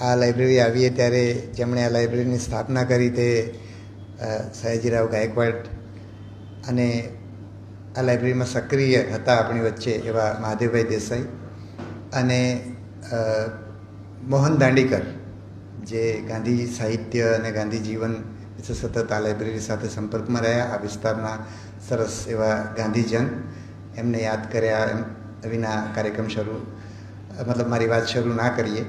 આ લાઇબ્રેરી આવીએ ત્યારે જેમણે આ લાઇબ્રેરીની સ્થાપના કરી તે સયાજીરાવ ગાયકવાડ અને આ લાઇબ્રેરીમાં સક્રિય હતા આપણી વચ્ચે એવા મહાદેવભાઈ દેસાઈ અને મોહન દાંડીકર, જે ગાંધી સાહિત્ય અને ગાંધી જીવન વિશે સતત આ લાઇબ્રેરી સાથે સંપર્કમાં રહ્યા, આ વિસ્તારના સરસ એવા ગાંધીજન, એમને યાદ કર્યા એમ વિના કાર્યક્રમ મારી વાત શરૂ ના કરીએ.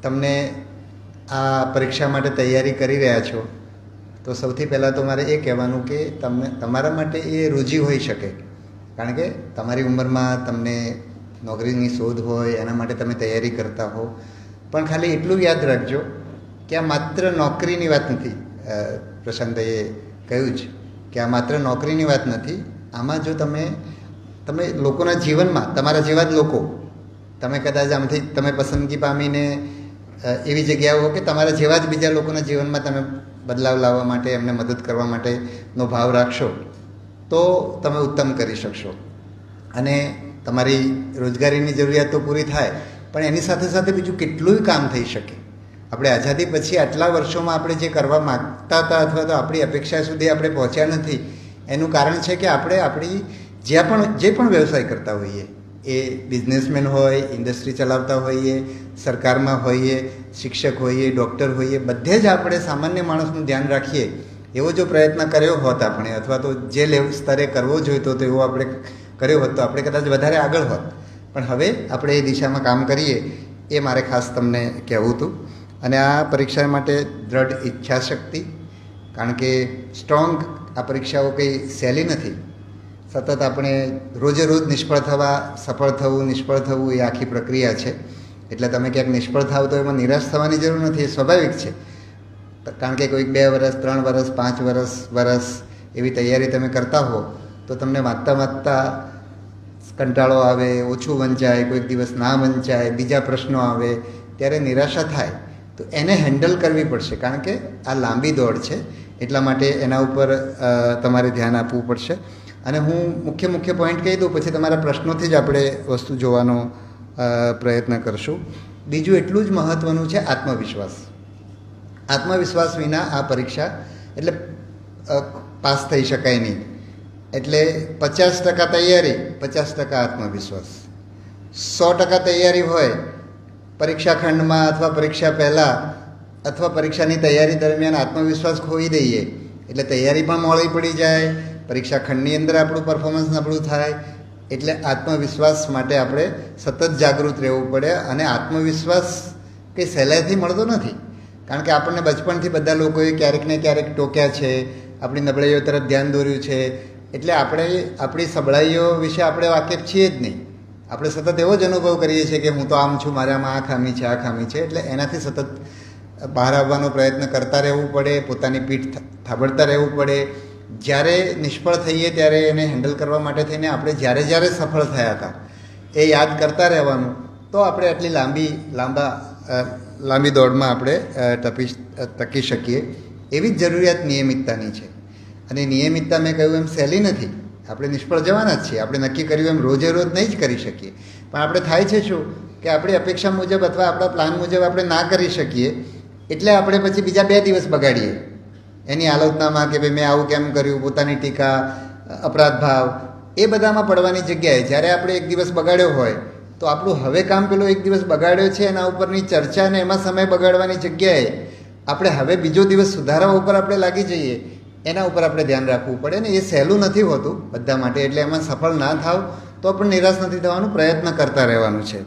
તમને આ પરીક્ષા માટે તૈયારી કરી રહ્યા છો તો સૌથી પહેલાં તો મારે એ કહેવાનું કે તમારા માટે એ રૂચિ હોઈ શકે, કારણ કે તમારી ઉંમરમાં તમને નોકરીની શોધ હોય, એના માટે તમે તૈયારી કરતા હો. પણ ખાલી એટલું યાદ રાખજો કે આ માત્ર નોકરીની વાત નથી. પ્રશાંતભાઈએ કહ્યું જ કે આ માત્ર નોકરીની વાત નથી. આમાં જો તમે લોકોના જીવનમાં તમારા જેવા જ લોકો, તમે કદાચ આમથી તમે પસંદગી પામીને એવી જગ્યાઓ કે તમારા જેવા જ બીજા લોકોના જીવનમાં તમે બદલાવ લાવવા માટે, એમને મદદ કરવા માટેનો ભાવ રાખશો તો તમે ઉત્તમ કરી શકશો અને તમારી રોજગારીની જરૂરિયાતો પૂરી થાય. પણ એની સાથે સાથે બીજું કેટલું કામ થઈ શકે. આપણે આઝાદી પછી આટલા વર્ષોમાં આપણે જે કરવા માગતા હતા અથવા તો આપણી અપેક્ષા સુધી આપણે પહોંચ્યા નથી, એનું કારણ છે કે આપણે આપણી જે પણ વ્યવસાય કરતા હોઈએ, એ બિઝનેસમેન હોય, ઇન્ડસ્ટ્રી ચલાવતા હોઈએ, સરકારમાં હોઈએ, શિક્ષક હોઈએ, ડૉક્ટર હોઈએ, બધે જ આપણે સામાન્ય માણસનું ધ્યાન રાખીએ એવો જો પ્રયત્ન કર્યો હોત આપણે, અથવા તો જે સ્તરે કરવો જોઈતો હતો એવો આપણે કર્યો હોત તો આપણે કદાચ વધારે આગળ હોત. પણ હવે આપણે એ દિશામાં કામ કરીએ એ મારે ખાસ તમને કહેવું હતું. અને આ પરીક્ષા માટે દ્રઢ ઈચ્છાશક્તિ, કારણ કે સ્ટ્રોંગ આ પરીક્ષાઓ કંઈ સહેલી નથી. સતત આપણે રોજે રોજ નિષ્ફળ થવા, સફળ થવું, નિષ્ફળ થવું એ આખી પ્રક્રિયા છે. એટલે તમે ક્યાંક નિષ્ફળ થાવ તો એમાં નિરાશ થવાની જરૂર નથી, એ સ્વાભાવિક છે. કારણ કે કોઈક 2 વર્ષ, 3 વર્ષ, 5 વર્ષ એવી તૈયારી તમે કરતા હો તો તમને વાંચતા કંટાળો આવે, ઓછું વંચાય, કોઈક દિવસ ના વંચાય, બીજા પ્રશ્નો આવે, ત્યારે નિરાશા થાય. તો એને હેન્ડલ કરવી પડશે, કારણ કે આ લાંબી દોડ છે. એટલા માટે એના ઉપર તમારે ધ્યાન આપવું પડશે. અને હું મુખ્ય પોઈન્ટ કહી દઉં, પછી તમારા પ્રશ્નોથી જ આપણે વસ્તુ જોવાનો પ્રયત્ન કરશું. બીજું એટલું જ મહત્ત્વનું છે આત્મવિશ્વાસ. આત્મવિશ્વાસ વિના આ પરીક્ષા એટલે પાસ થઈ શકાય નહીં. એટલે 50% તૈયારી, 50% આત્મવિશ્વાસ. 100% તૈયારી હોય પરીક્ષા ખંડમાં અથવા પરીક્ષા પહેલાં અથવા પરીક્ષાની તૈયારી દરમિયાન આત્મવિશ્વાસ ખોઈ દઈએ એટલે તૈયારી પણ મોડી પડી જાય, પરીક્ષા ખંડની અંદર આપણું પરફોર્મન્સ નબળું થાય. એટલે આત્મવિશ્વાસ માટે આપણે સતત જાગૃત રહેવું પડે. અને આત્મવિશ્વાસ કંઈ સહેલાઈથી મળતો નથી, કારણ કે આપણને બચપણથી બધા લોકોએ ક્યારેક ને ક્યારેક ટોક્યા છે, આપણી નબળાઈઓ તરફ ધ્યાન દોર્યું છે. એટલે આપણે આપણી સબળાઈઓ વિશે આપણે વાકેફ છીએ જ નહીં. આપણે સતત એવો જ અનુભવ કરીએ છીએ કે હું તો આમ છું, મારામાં આ ખામી છે, આ ખામી છે. એટલે એનાથી સતત બહાર આવવાનો પ્રયત્ન કરતા રહેવું પડે, પોતાની પીઠ થાબડતા રહેવું પડે. જ્યારે નિષ્ફળ થઈએ ત્યારે એને હેન્ડલ કરવા માટે થઈને આપણે જ્યારે સફળ થયા હતા એ યાદ કરતા રહેવાનું. તો આપણે આટલી લાંબી દોડમાં આપણે ટકી શકીએ. એવી જ જરૂરિયાત નિયમિતતાની છે. અને નિયમિતતા મેં કહ્યું એમ સહેલી નથી. આપણે નિષ્ફળ જવાના જ છીએ. આપણે નક્કી કર્યું એમ રોજે રોજ નહીં જ કરી શકીએ. પણ આપણે થાય છે શું કે આપણી અપેક્ષા મુજબ અથવા આપણા પ્લાન મુજબ આપણે ના કરી શકીએ એટલે આપણે પછી બીજા 2 દિવસ બગાડીએ એની આલોચનામાં કે ભાઈ મેં આવું કેમ કર્યું, પોતાની ટીકા, અપરાધ ભાવ, એ બધામાં પડવાની જગ્યાએ જ્યારે આપણે 1 દિવસ બગાડ્યો હોય તો આપણું હવે કામ પેલો 1 દિવસ બગાડ્યો છે એના ઉપરની ચર્ચા અને એમાં સમય બગાડવાની જગ્યાએ આપણે હવે બીજો દિવસ સુધારવા ઉપર આપણે લાગી જઈએ, એના ઉપર આપણે ધ્યાન રાખવું પડે. ને એ સહેલું નથી હોતું બધા માટે. એટલે એમાં સફળ ના થાવ તો પણ નિરાશ નથી થવાનું, પ્રયત્ન કરતા રહેવાનું છે.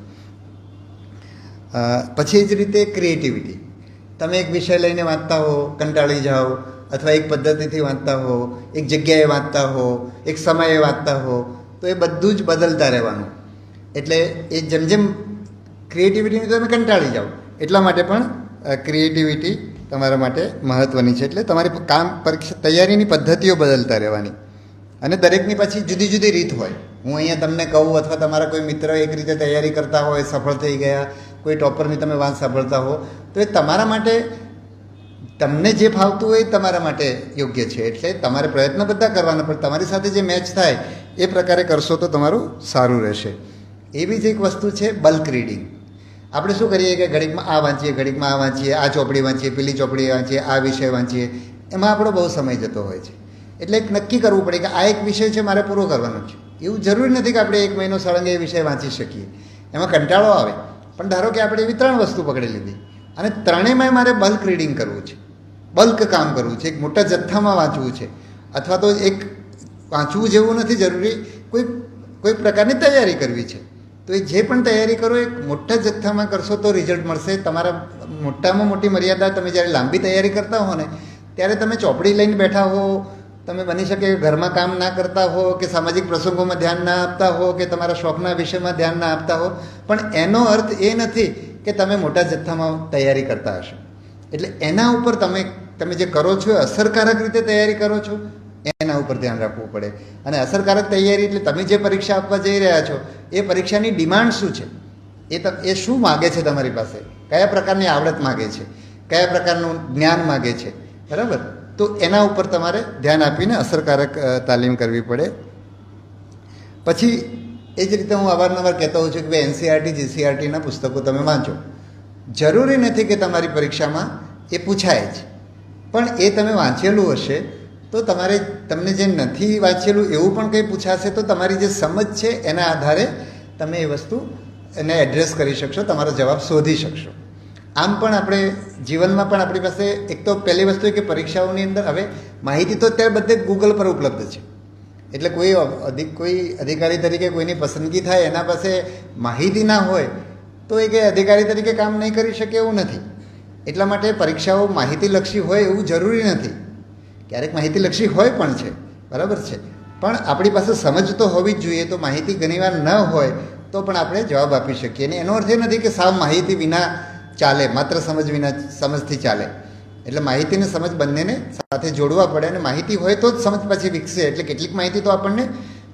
પછી જ રીતે ક્રિએટિવિટી. તમે એક વિષય લઈને વાંચતા હો, કંટાળી જાઓ, અથવા એક પદ્ધતિથી વાંચતા હો, એક જગ્યાએ વાંચતા હો, એક સમયે વાંચતા હો, તો એ બધું જ બદલતા રહેવાનું. એટલે એ જેમ ક્રિએટિવિટીની તમે કંટાળી જાઓ એટલા માટે પણ ક્રિએટિવિટી તમારા માટે મહત્ત્વની છે. એટલે તમારી પરીક્ષા તૈયારીની પદ્ધતિઓ બદલતા રહેવાની. અને દરેકની પાછી જુદી જુદી રીત હોય. હું અહીંયા તમને કહું અથવા તમારા કોઈ મિત્ર એક રીતે તૈયારી કરતા હોય, સફળ થઈ ગયા, કોઈ ટોપરની તમે વાત સાંભળતા હો, તો એ તમારા માટે તમને જે ફાવતું હોય તમારા માટે યોગ્ય છે. એટલે તમારે પ્રયત્ન બધા કરવાના, પણ તમારી સાથે જે મેચ થાય એ પ્રકારે કરશો તો તમારું સારું રહેશે. એવી જ એક વસ્તુ છે બલ્ક રીડિંગ. આપણે શું કરીએ કે ઘડીકમાં આ વાંચીએ, ઘડીકમાં આ વાંચીએ, આ ચોપડી વાંચીએ, પેલી ચોપડી વાંચીએ, આ વિષય વાંચીએ, એમાં આપણો બહુ સમય જતો હોય છે. એટલે એક નક્કી કરવું પડે કે આ એક વિષય છે મારે પૂરો કરવાનો છે. એવું જરૂરી નથી કે આપણે 1 મહિનો સળંગે એ વિષય વાંચી શકીએ, એમાં કંટાળો આવે. પણ ધારો કે આપણે એવી 3 વસ્તુ પકડી લીધી અને ત્રણેયમાં મારે બલ્ક રીડિંગ કરવું છે, બલ્ક કામ કરવું છે, એક મોટા જથ્થામાં વાંચવું છે. અથવા તો એક વાંચવું જેવું નથી જરૂરી, કોઈ પ્રકારની તૈયારી કરવી છે. તો એ જે પણ તૈયારી કરો એ મોટા જથ્થામાં કરશો તો રિઝલ્ટ મળશે. તમારા મોટામાં મોટી મર્યાદા, તમે જ્યારે લાંબી તૈયારી કરતા હો ને ત્યારે તમે ચોપડી લઈને બેઠા હો, તમે બની શકે ઘરમાં કામ ના કરતા હો, કે સામાજિક પ્રસંગોમાં ધ્યાન ના આપતા હો, કે તમારા શોખના વિષયમાં ધ્યાન ના આપતા હો, પણ એનો અર્થ એ નથી કે તમે મોટા જથ્થામાં તૈયારી કરતા હશો. એટલે એના ઉપર તમે જે કરો છો એ અસરકારક રીતે તૈયારી કરો છો, એના ઉપર ધ્યાન રાખવું પડે. અને અસરકારક તૈયારી એટલે તમે જે પરીક્ષા આપવા જઈ રહ્યા છો એ પરીક્ષાની ડિમાન્ડ શું છે, એ શું માગે છે તમારી પાસે, કયા પ્રકારની આવડત માગે છે, કયા પ્રકારનું જ્ઞાન માગે છે, બરાબર? તો એના ઉપર તમારે ધ્યાન આપીને અસરકારક તાલીમ કરવી પડે. પછી એ જ રીતે હું અવારનવાર કહેતો હોઉં છું કે ભાઈ NCERT GCERTના પુસ્તકો તમે વાંચો. જરૂરી નથી કે તમારી પરીક્ષામાં એ પૂછાય જ, પણ એ તમે વાંચેલું હશે તો તમને જે નથી વાંચેલું એવું પણ કંઈ પૂછાશે તો તમારી જે સમજ છે એના આધારે તમે એ વસ્તુ એને એડ્રેસ કરી શકશો, તમારો જવાબ શોધી શકશો. આમ પણ આપણે જીવનમાં પણ આપણી પાસે એક તો પહેલી વસ્તુ કે પરીક્ષાઓની અંદર હવે માહિતી તો અત્યારે બધે ગૂગલ પર ઉપલબ્ધ છે. એટલે કોઈ અધિકારી તરીકે કોઈની પસંદગી થાય એના પાસે માહિતી ના હોય તો એ કંઈ અધિકારી તરીકે કામ નહીં કરી શકે એવું નથી. એટલા માટે પરીક્ષાઓ માહિતીલક્ષી હોય એવું જરૂરી નથી. ક્યારેક માહિતીલક્ષી હોય પણ છે, બરાબર છે, પણ આપણી પાસે સમજ તો હોવી જ જોઈએ. તો માહિતી ઘણીવાર ન હોય તો પણ આપણે જવાબ આપી શકીએ. અને એનો અર્થ એ નથી કે સાવ માહિતી વિના ચાલે, માત્ર સમજથી ચાલે. એટલે માહિતીને સમજ બંનેને સાથે જોડવા પડે, અને માહિતી હોય તો જ સમજ પાછી વિકસે. એટલે કેટલીક માહિતી તો આપણને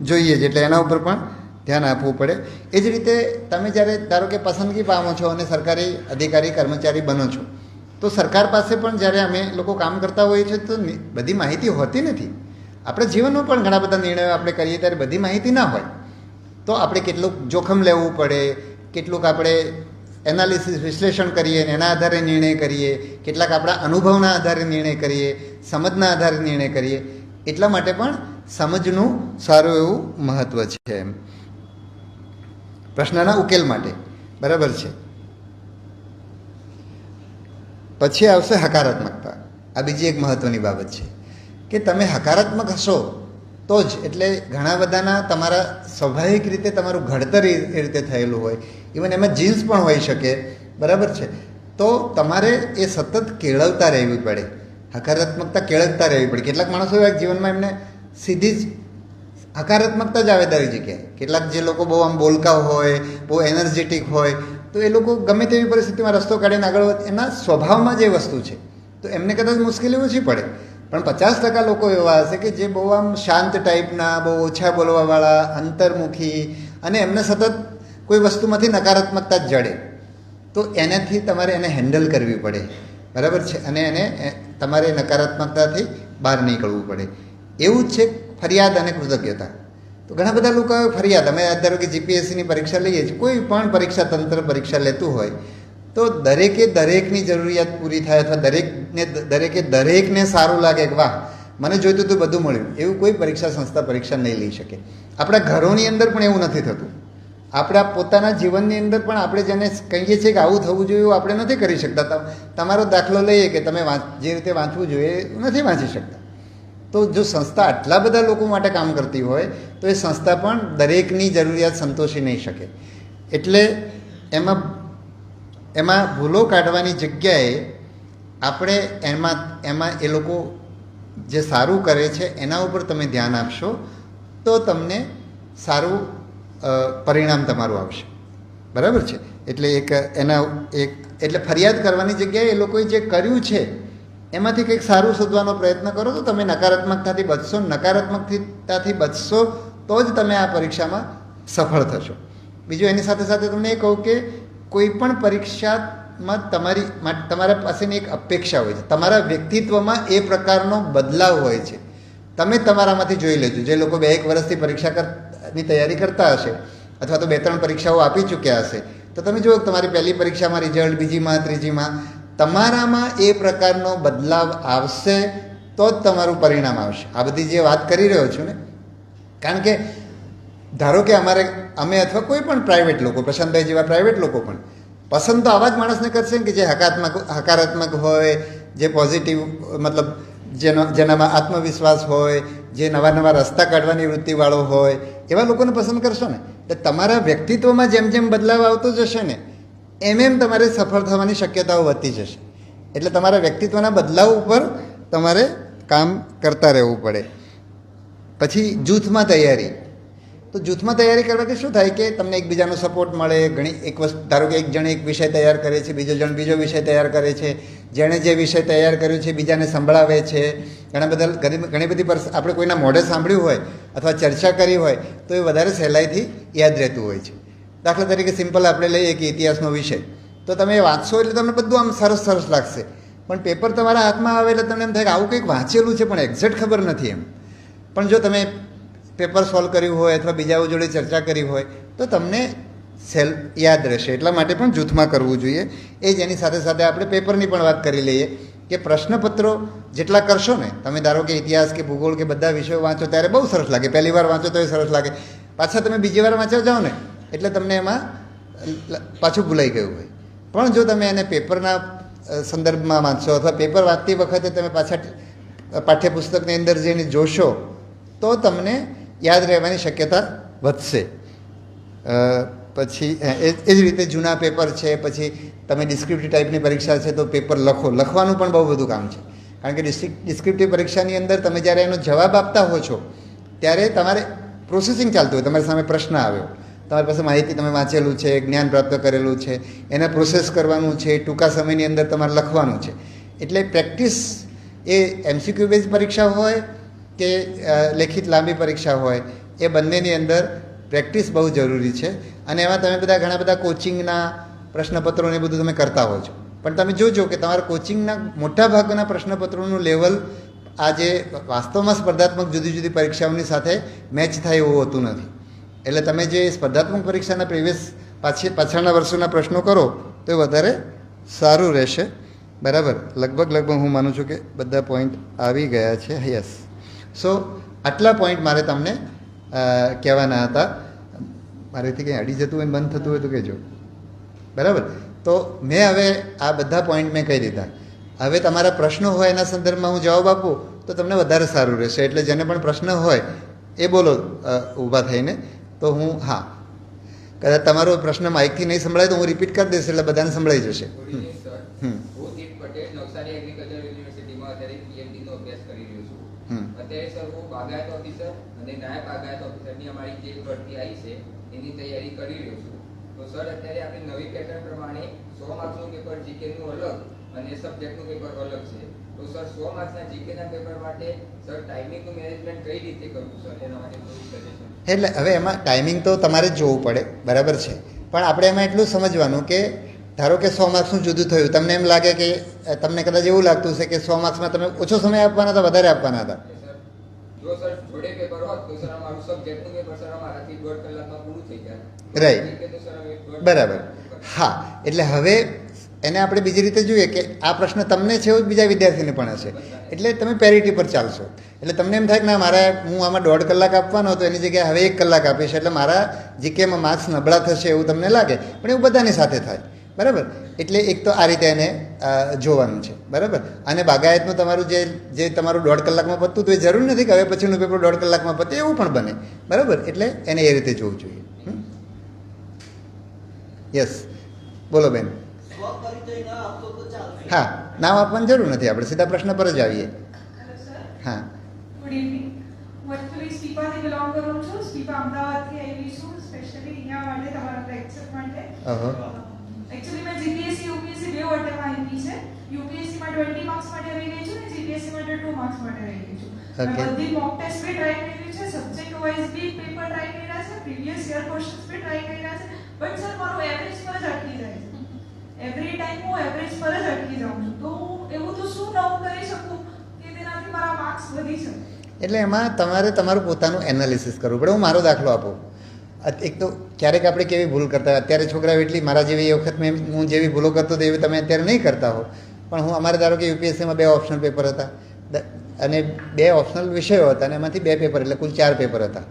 જોઈએ જ, એટલે એના ઉપર પણ ધ્યાન આપવું પડે. એ જ રીતે તમે જ્યારે ધારો કે પસંદગી પામો છો અને સરકારી અધિકારી કર્મચારી બનો છો, તો સરકાર પાસે પણ જ્યારે અમે લોકો કામ કરતા હોઈએ છીએ તો બધી માહિતી હોતી નથી. આપણે જીવનમાં પણ ઘણા બધા નિર્ણયો આપણે કરીએ ત્યારે બધી માહિતી ના હોય, તો આપણે કેટલુંક જોખમ લેવું પડે, કેટલુંક આપણે એનાલિસિસ વિશ્લેષણ કરીએ અને એના આધારે નિર્ણય કરીએ, કેટલાક આપણા અનુભવના આધારે નિર્ણય કરીએ, સમજના આધારે નિર્ણય કરીએ. એટલા માટે પણ સમજનું સારું એવું મહત્ત્વ છે. પ્રશ્નના ઉકેલ માટે, બરાબર છે. પછી આવશે હકારાત્મકતા. આ બીજી એક મહત્ત્વની બાબત છે કે તમે હકારાત્મક હશો તો જ, એટલે ઘણા બધાના તમારા સ્વાભાવિક રીતે તમારું ઘડતર એ રીતે થયેલું હોય, ઇવન એમાં જીન્સ પણ હોઈ શકે, બરાબર છે, તો તમારે એ સતત કેળવતા રહેવી પડે, હકારાત્મકતા કેળવતા રહેવી પડે. કેટલાક માણસો એવા જીવનમાં એમને સીધી જ હકારાત્મકતા જ આવે દરેક જગ્યાએ. કેટલાક જે લોકો બહુ આમ બોલકા હોય, બહુ એનર્જેટિક હોય, તો એ લોકો ગમે તેવી પરિસ્થિતિમાં રસ્તો કાઢીને આગળ વધે. એના સ્વભાવમાં જે વસ્તુ છે તો એમને કદાચ મુશ્કેલી ઓછી પડે. પણ 50% લોકો એવા હશે કે જે બહુ આમ શાંત ટાઈપના, બહુ ઓછા બોલવાવાળા, અંતર્મુખી, અને એમને સતત કોઈ વસ્તુમાંથી નકારાત્મકતા જ જડે. તો એનાથી તમારે એને હેન્ડલ કરવી પડે, બરાબર છે, અને એને તમારે નકારાત્મકતાથી બહાર નીકળવું પડે. એવું જ છે ફરિયાદ અને કૃતજ્ઞતા. તો ઘણા બધા લોકો ફરિયાદ, અમે ધારો કે GPSCની પરીક્ષા લઈએ છીએ, કોઈ પણ પરીક્ષા તંત્ર પરીક્ષા લેતું હોય તો દરેકની જરૂરિયાત પૂરી થાય, અથવા દરેકને સારું લાગે કે વાહ મને જોઈતું હતું બધું મળ્યું, એવું કોઈ પરીક્ષા સંસ્થા પરીક્ષા નહીં લઈ શકે. આપણા ઘરોની અંદર પણ એવું નથી થતું. આપણા પોતાના જીવનની અંદર પણ આપણે જેને કહીએ છીએ કે આવું થવું જોઈએ એવું આપણે નથી કરી શકતા. તમારો દાખલો લઈએ કે તમે જે રીતે વાંચવું જોઈએ એ નથી વાંચી શકતા. તો જો સંસ્થા આટલા બધા લોકો માટે કામ કરતી હોય તો એ સંસ્થા પણ દરેકની જરૂરિયાત સંતોષી નહીં શકે. એટલે એમાં ભૂલો કાઢવાની જગ્યાએ આપણે એમાં એ લોકો જે સારું કરે છે એના ઉપર તમે ધ્યાન આપશો તો તમને સારું પરિણામ તમારું આવશે, બરાબર છે. એટલે એટલે ફરિયાદ કરવાની જગ્યાએ એ લોકોએ જે કર્યું છે એમાંથી કંઈક સારું શોધવાનો પ્રયત્ન કરો તો તમે નકારાત્મકતાથી બચશો. નકારાત્મકતાથી બચશો તો જ તમે આ પરીક્ષામાં સફળ થશો. બીજું એની સાથે સાથે તમને એ કહું કે કોઈ પણ પરીક્ષામાં તમારા પાસેની એક અપેક્ષા હોય છે, તમારા વ્યક્તિત્વમાં એ પ્રકારનો બદલાવ હોય છે. તમે તમારામાંથી જોઈ લેજો. જે લોકો 2-1 વર્ષથી પરીક્ષાની તૈયારી કરતા હશે અથવા તો 2-3 પરીક્ષાઓ આપી ચૂક્યા હશે, તો તમે જુઓ તમારી પહેલી પરીક્ષામાં રિઝલ્ટ, બીજીમાં, ત્રીજીમાં તમારામાં એ પ્રકારનો બદલાવ આવશે તો જ તમારું પરિણામ આવશે. આ બધી જે વાત કરી રહ્યો છું ને, કારણ કે ધારો કે અમે અથવા કોઈ પણ પ્રાઇવેટ લોકો, પ્રશાંતભાઈ જેવા પ્રાઇવેટ લોકો પણ પસંદ તો આવા જ માણસને કરશે ને કે જે હકારાત્મક હોય, જે પોઝિટિવ, મતલબ જેનામાં આત્મવિશ્વાસ હોય, જે નવા નવા રસ્તા કાઢવાની વૃત્તિવાળો હોય, એવા લોકોને પસંદ કરશો ને. એટલે તમારા વ્યક્તિત્વમાં જેમ જેમ બદલાવ આવતો જશે ને એમ તમારે સફળ થવાની શક્યતાઓ વધતી જશે. એટલે તમારા વ્યક્તિત્વના બદલાવ ઉપર તમારે કામ કરતા રહેવું પડે. પછી જૂથમાં તૈયારી. તો જૂથમાં તૈયારી કરવાથી શું થાય કે તમને એકબીજાનો સપોર્ટ મળે. ઘણી એક વસ્તુ, ધારો કે એક જણ એક વિષય તૈયાર કરે છે, બીજો જણ બીજો વિષય તૈયાર કરે છે, જેણે જે વિષય તૈયાર કર્યો છે બીજાને સંભળાવે છે. ઘણી બધી આપણે કોઈના મોઢે સાંભળ્યું હોય અથવા ચર્ચા કરી હોય તો એ વધારે સહેલાઈથી યાદ રહેતું હોય છે. દાખલા તરીકે સિમ્પલ આપણે લઈએ કે ઇતિહાસનો વિષય, તો તમે વાંચશો એટલે તમને બધું આમ સરસ સરસ લાગશે, પણ પેપર તમારા હાથમાં આવે એટલે તમને એમ થાય કે આવું કંઈક વાંચેલું છે પણ એક્ઝેક્ટ ખબર નથી એમ. પણ જો તમે પેપર સોલ્વ કર્યું હોય અથવા બીજાઓ જોડે ચર્ચા કરી હોય તો તમને યાદ રહેશે. એટલા માટે પણ જૂથમાં કરવું જોઈએ. એ જ એની સાથે સાથે આપણે પેપરની પણ વાત કરી લઈએ કે પ્રશ્નપત્રો જેટલા કરશો ને, તમે ધારો કે ઇતિહાસ કે ભૂગોળ કે બધા વિષયો વાંચો ત્યારે બહુ સરસ લાગે, પહેલી વાર વાંચો તો એ સરસ લાગે, પાછા તમે બીજી વાર વાંચવા જાઓ ને એટલે તમને એમાં પાછું ભૂલાઈ ગયું હોય. પણ જો તમે એને પેપરના સંદર્ભમાં વાંચશો અથવા પેપર વાંચતી વખતે તમે પાછા પાઠ્યપુસ્તકની અંદર જઈને જોશો તો તમને યાદ રહેવાની શક્યતા વધશે. પછી એ જ રીતે જૂના પેપર છે, પછી તમે ડિસ્ક્રિપ્ટિવ ટાઈપની પરીક્ષા છે તો પેપર લખવાનું પણ બહુ બધું કામ છે. કારણ કે ડિસ્ક્રિપ્ટિવ પરીક્ષાની અંદર તમે જ્યારે એનો જવાબ આપતા હો છો ત્યારે તમારે પ્રોસેસિંગ ચાલતું હોય. તમારી સામે પ્રશ્ન આવ્યો, તમારી પાસે માહિતી તમે વાંચેલું છે, જ્ઞાન પ્રાપ્ત કરેલું છે, એને પ્રોસેસ કરવાનું છે, ટૂંકા સમયની અંદર તમારે લખવાનું છે. એટલે પ્રેક્ટિસ એ MCQ બેઝ પરીક્ષા હોય કે લેખિત લાંબી પરીક્ષા હોય, એ બંનેની અંદર પ્રેક્ટિસ બહુ જરૂરી છે. અને એમાં તમે ઘણા બધા કોચિંગના પ્રશ્નપત્રોને બધું તમે કરતા હો છો, પણ તમે જોજો કે તમારા કોચિંગના મોટા ભાગના પ્રશ્નપત્રોનું લેવલ આજે વાસ્તવમાં સ્પર્ધાત્મક જુદી જુદી પરીક્ષાઓની સાથે મેચ થાય એવું હોતું નથી. એટલે તમે જે સ્પર્ધાત્મક પરીક્ષાના પાછળના વર્ષોના પ્રશ્નો કરો તો એ વધારે સારું રહેશે. બરાબર, લગભગ હું માનું છું કે બધા પોઈન્ટ આવી ગયા છે. યસ. સો આટલા પોઈન્ટ મારે તમને કહેવાના હતા. મારેથી કંઈ અડી જતું હોય ને બંધ થતું હોય તો કહેજો. બરાબર, તો મેં હવે આ બધા પોઈન્ટ મેં કહી દીધા. હવે તમારા પ્રશ્નો હોય એના સંદર્ભમાં હું જવાબ આપું તો તમને વધારે સારું રહેશે. એટલે જેને પણ પ્રશ્ન હોય એ બોલો ઊભા થઈને. તો હું કદાચ તમારો પ્રશ્ન માઇકથી નહીં સંભળાય તો હું રિપીટ કરી દઈશ એટલે બધાને સંભળાઈ જશે. અત્યારે સર હું બાગાયત ઓફિસર અને નાયબ બાગાયત ઓફિસરની અમારી જે ભરતી આવી છે એની તૈયારી કરી રહ્યો છું. તો સર અત્યારે આપણી નવી પેટર્ન પ્રમાણે 100 માર્ક્સનું પેપર જીકેનું અલગ અને સબ્જેક્ટનું પેપર અલગ છે. તો સર 100 માર્ક્સના જીકેના પેપર માટે સર ટાઈમિંગનું મેનેજમેન્ટ કઈ રીતે કરવું સર, એના માટે થોડું સજેશન. એટલે હવે એમાં ટાઈમિંગ તો તમારે જ જોવું પડે, બરાબર છે, પણ આપણે એમાં એટલું સમજવાનું કે ધારો કે 100 માર્ક્સનું જુદું થયું, તમને એમ લાગે કે તમને કદાચ એવું લાગતું છે કે 100 માર્ક્સમાં તમે ઓછો સમય આપવાના હતા, વધારે આપવાના હતા. જો સર જોડે પેપર હોત તો સર અમારું સબ્જેક્ટનું પેપર સર અમારાથી 1.5 કલાકમાં પૂરું થઈ જાય. રાઈટ, બરાબર. હા, એટલે હવે એને આપણે બીજી રીતે જોઈએ કે આ પ્રશ્ન તમને છે એવું જ બીજા વિદ્યાર્થીને પણ હશે. એટલે તમે પેરિટી પર ચાલશો. એટલે તમને એમ થાય કે ના હું આમાં 1.5 કલાક આપવાનો હતો એની જગ્યાએ હવે 1 કલાક આપીશ એટલે મારા જીકેમાં માર્ક્સ નબળા થશે એવું તમને લાગે, પણ એવું બધાની સાથે થાય. બરાબર, એટલે એક તો આ રીતે એને જોવાનું છે. બરાબર, અને બાગાયતનું તમારું જે તમારું 1.5 કલાકમાં પતતું તો એ જરૂર નથી કે હવે પછીનું પેપર 1.5 કલાકમાં પતે, એવું પણ બને. બરાબર, એટલે એને એ રીતે જોવું જોઈએ. યસ, બોલો બેન. હા, નામ આપવાની જરૂર નથી, આપણે સીધા પ્રશ્ન પર જ આવીએ. હા, ગુડ ઇવનિંગ. હું એકચ્યુઅલી સ્ટીપાથી બિલોંગ કરું છું. સ્ટીપા અમદાવાદથી આવી છું સ્પેશિયલી અહીંયા માટે તમારા લેક્ચર માટે. એકચ્યુઅલી મેં જીપીએસસી યુપીએસસી બે વોટરમાં આવી છે. યુપીએસસીમાં 20 માર્ક્સ માટે રહી ગઈ છું અને જીપીએસસી માટે 2 માર્ક્સ માટે રહી ગઈ છું. બધી મોક ટેસ્ટ બી ટ્રાય કરી છે, સબ્જેક્ટ વાઇઝ બી પેપર ટ્રાય કર્યા છે, પ્રીવિયસ યર ક્વેશ્ચન્સ બી ટ્રાય કર્યા છે, બટ સર મારું એવરેજ પર જ અટકી જાય છે. એવરી ટાઈમ હું એવરેજ પર જ અટકી જાઉં છું. તો એવું તો શું નવું કરી શકું કે તેનાથી મારા માર્ક્સ વધી શકે? એટલે એમાં તમારે તમારું પોતાનું એનાલિસિસ કરવું પડે. હું મારો દાખલો આપું. એક તો ક્યારેક આપણે કેવી ભૂલ કરતા હોય, અત્યારે છોકરાઓ એટલી મારા જેવી એ વખત હું જેવી ભૂલો કરતો હતો એવી તમે અત્યારે નહીં કરતા હો, પણ હું અમારે ધારો કે યુપીએસસીમાં 2 ઓપ્શનલ પેપર હતા અને 2 ઓપ્શનલ વિષયો હતા અને એમાંથી 2 પેપર એટલે કુલ 4 પેપર હતા.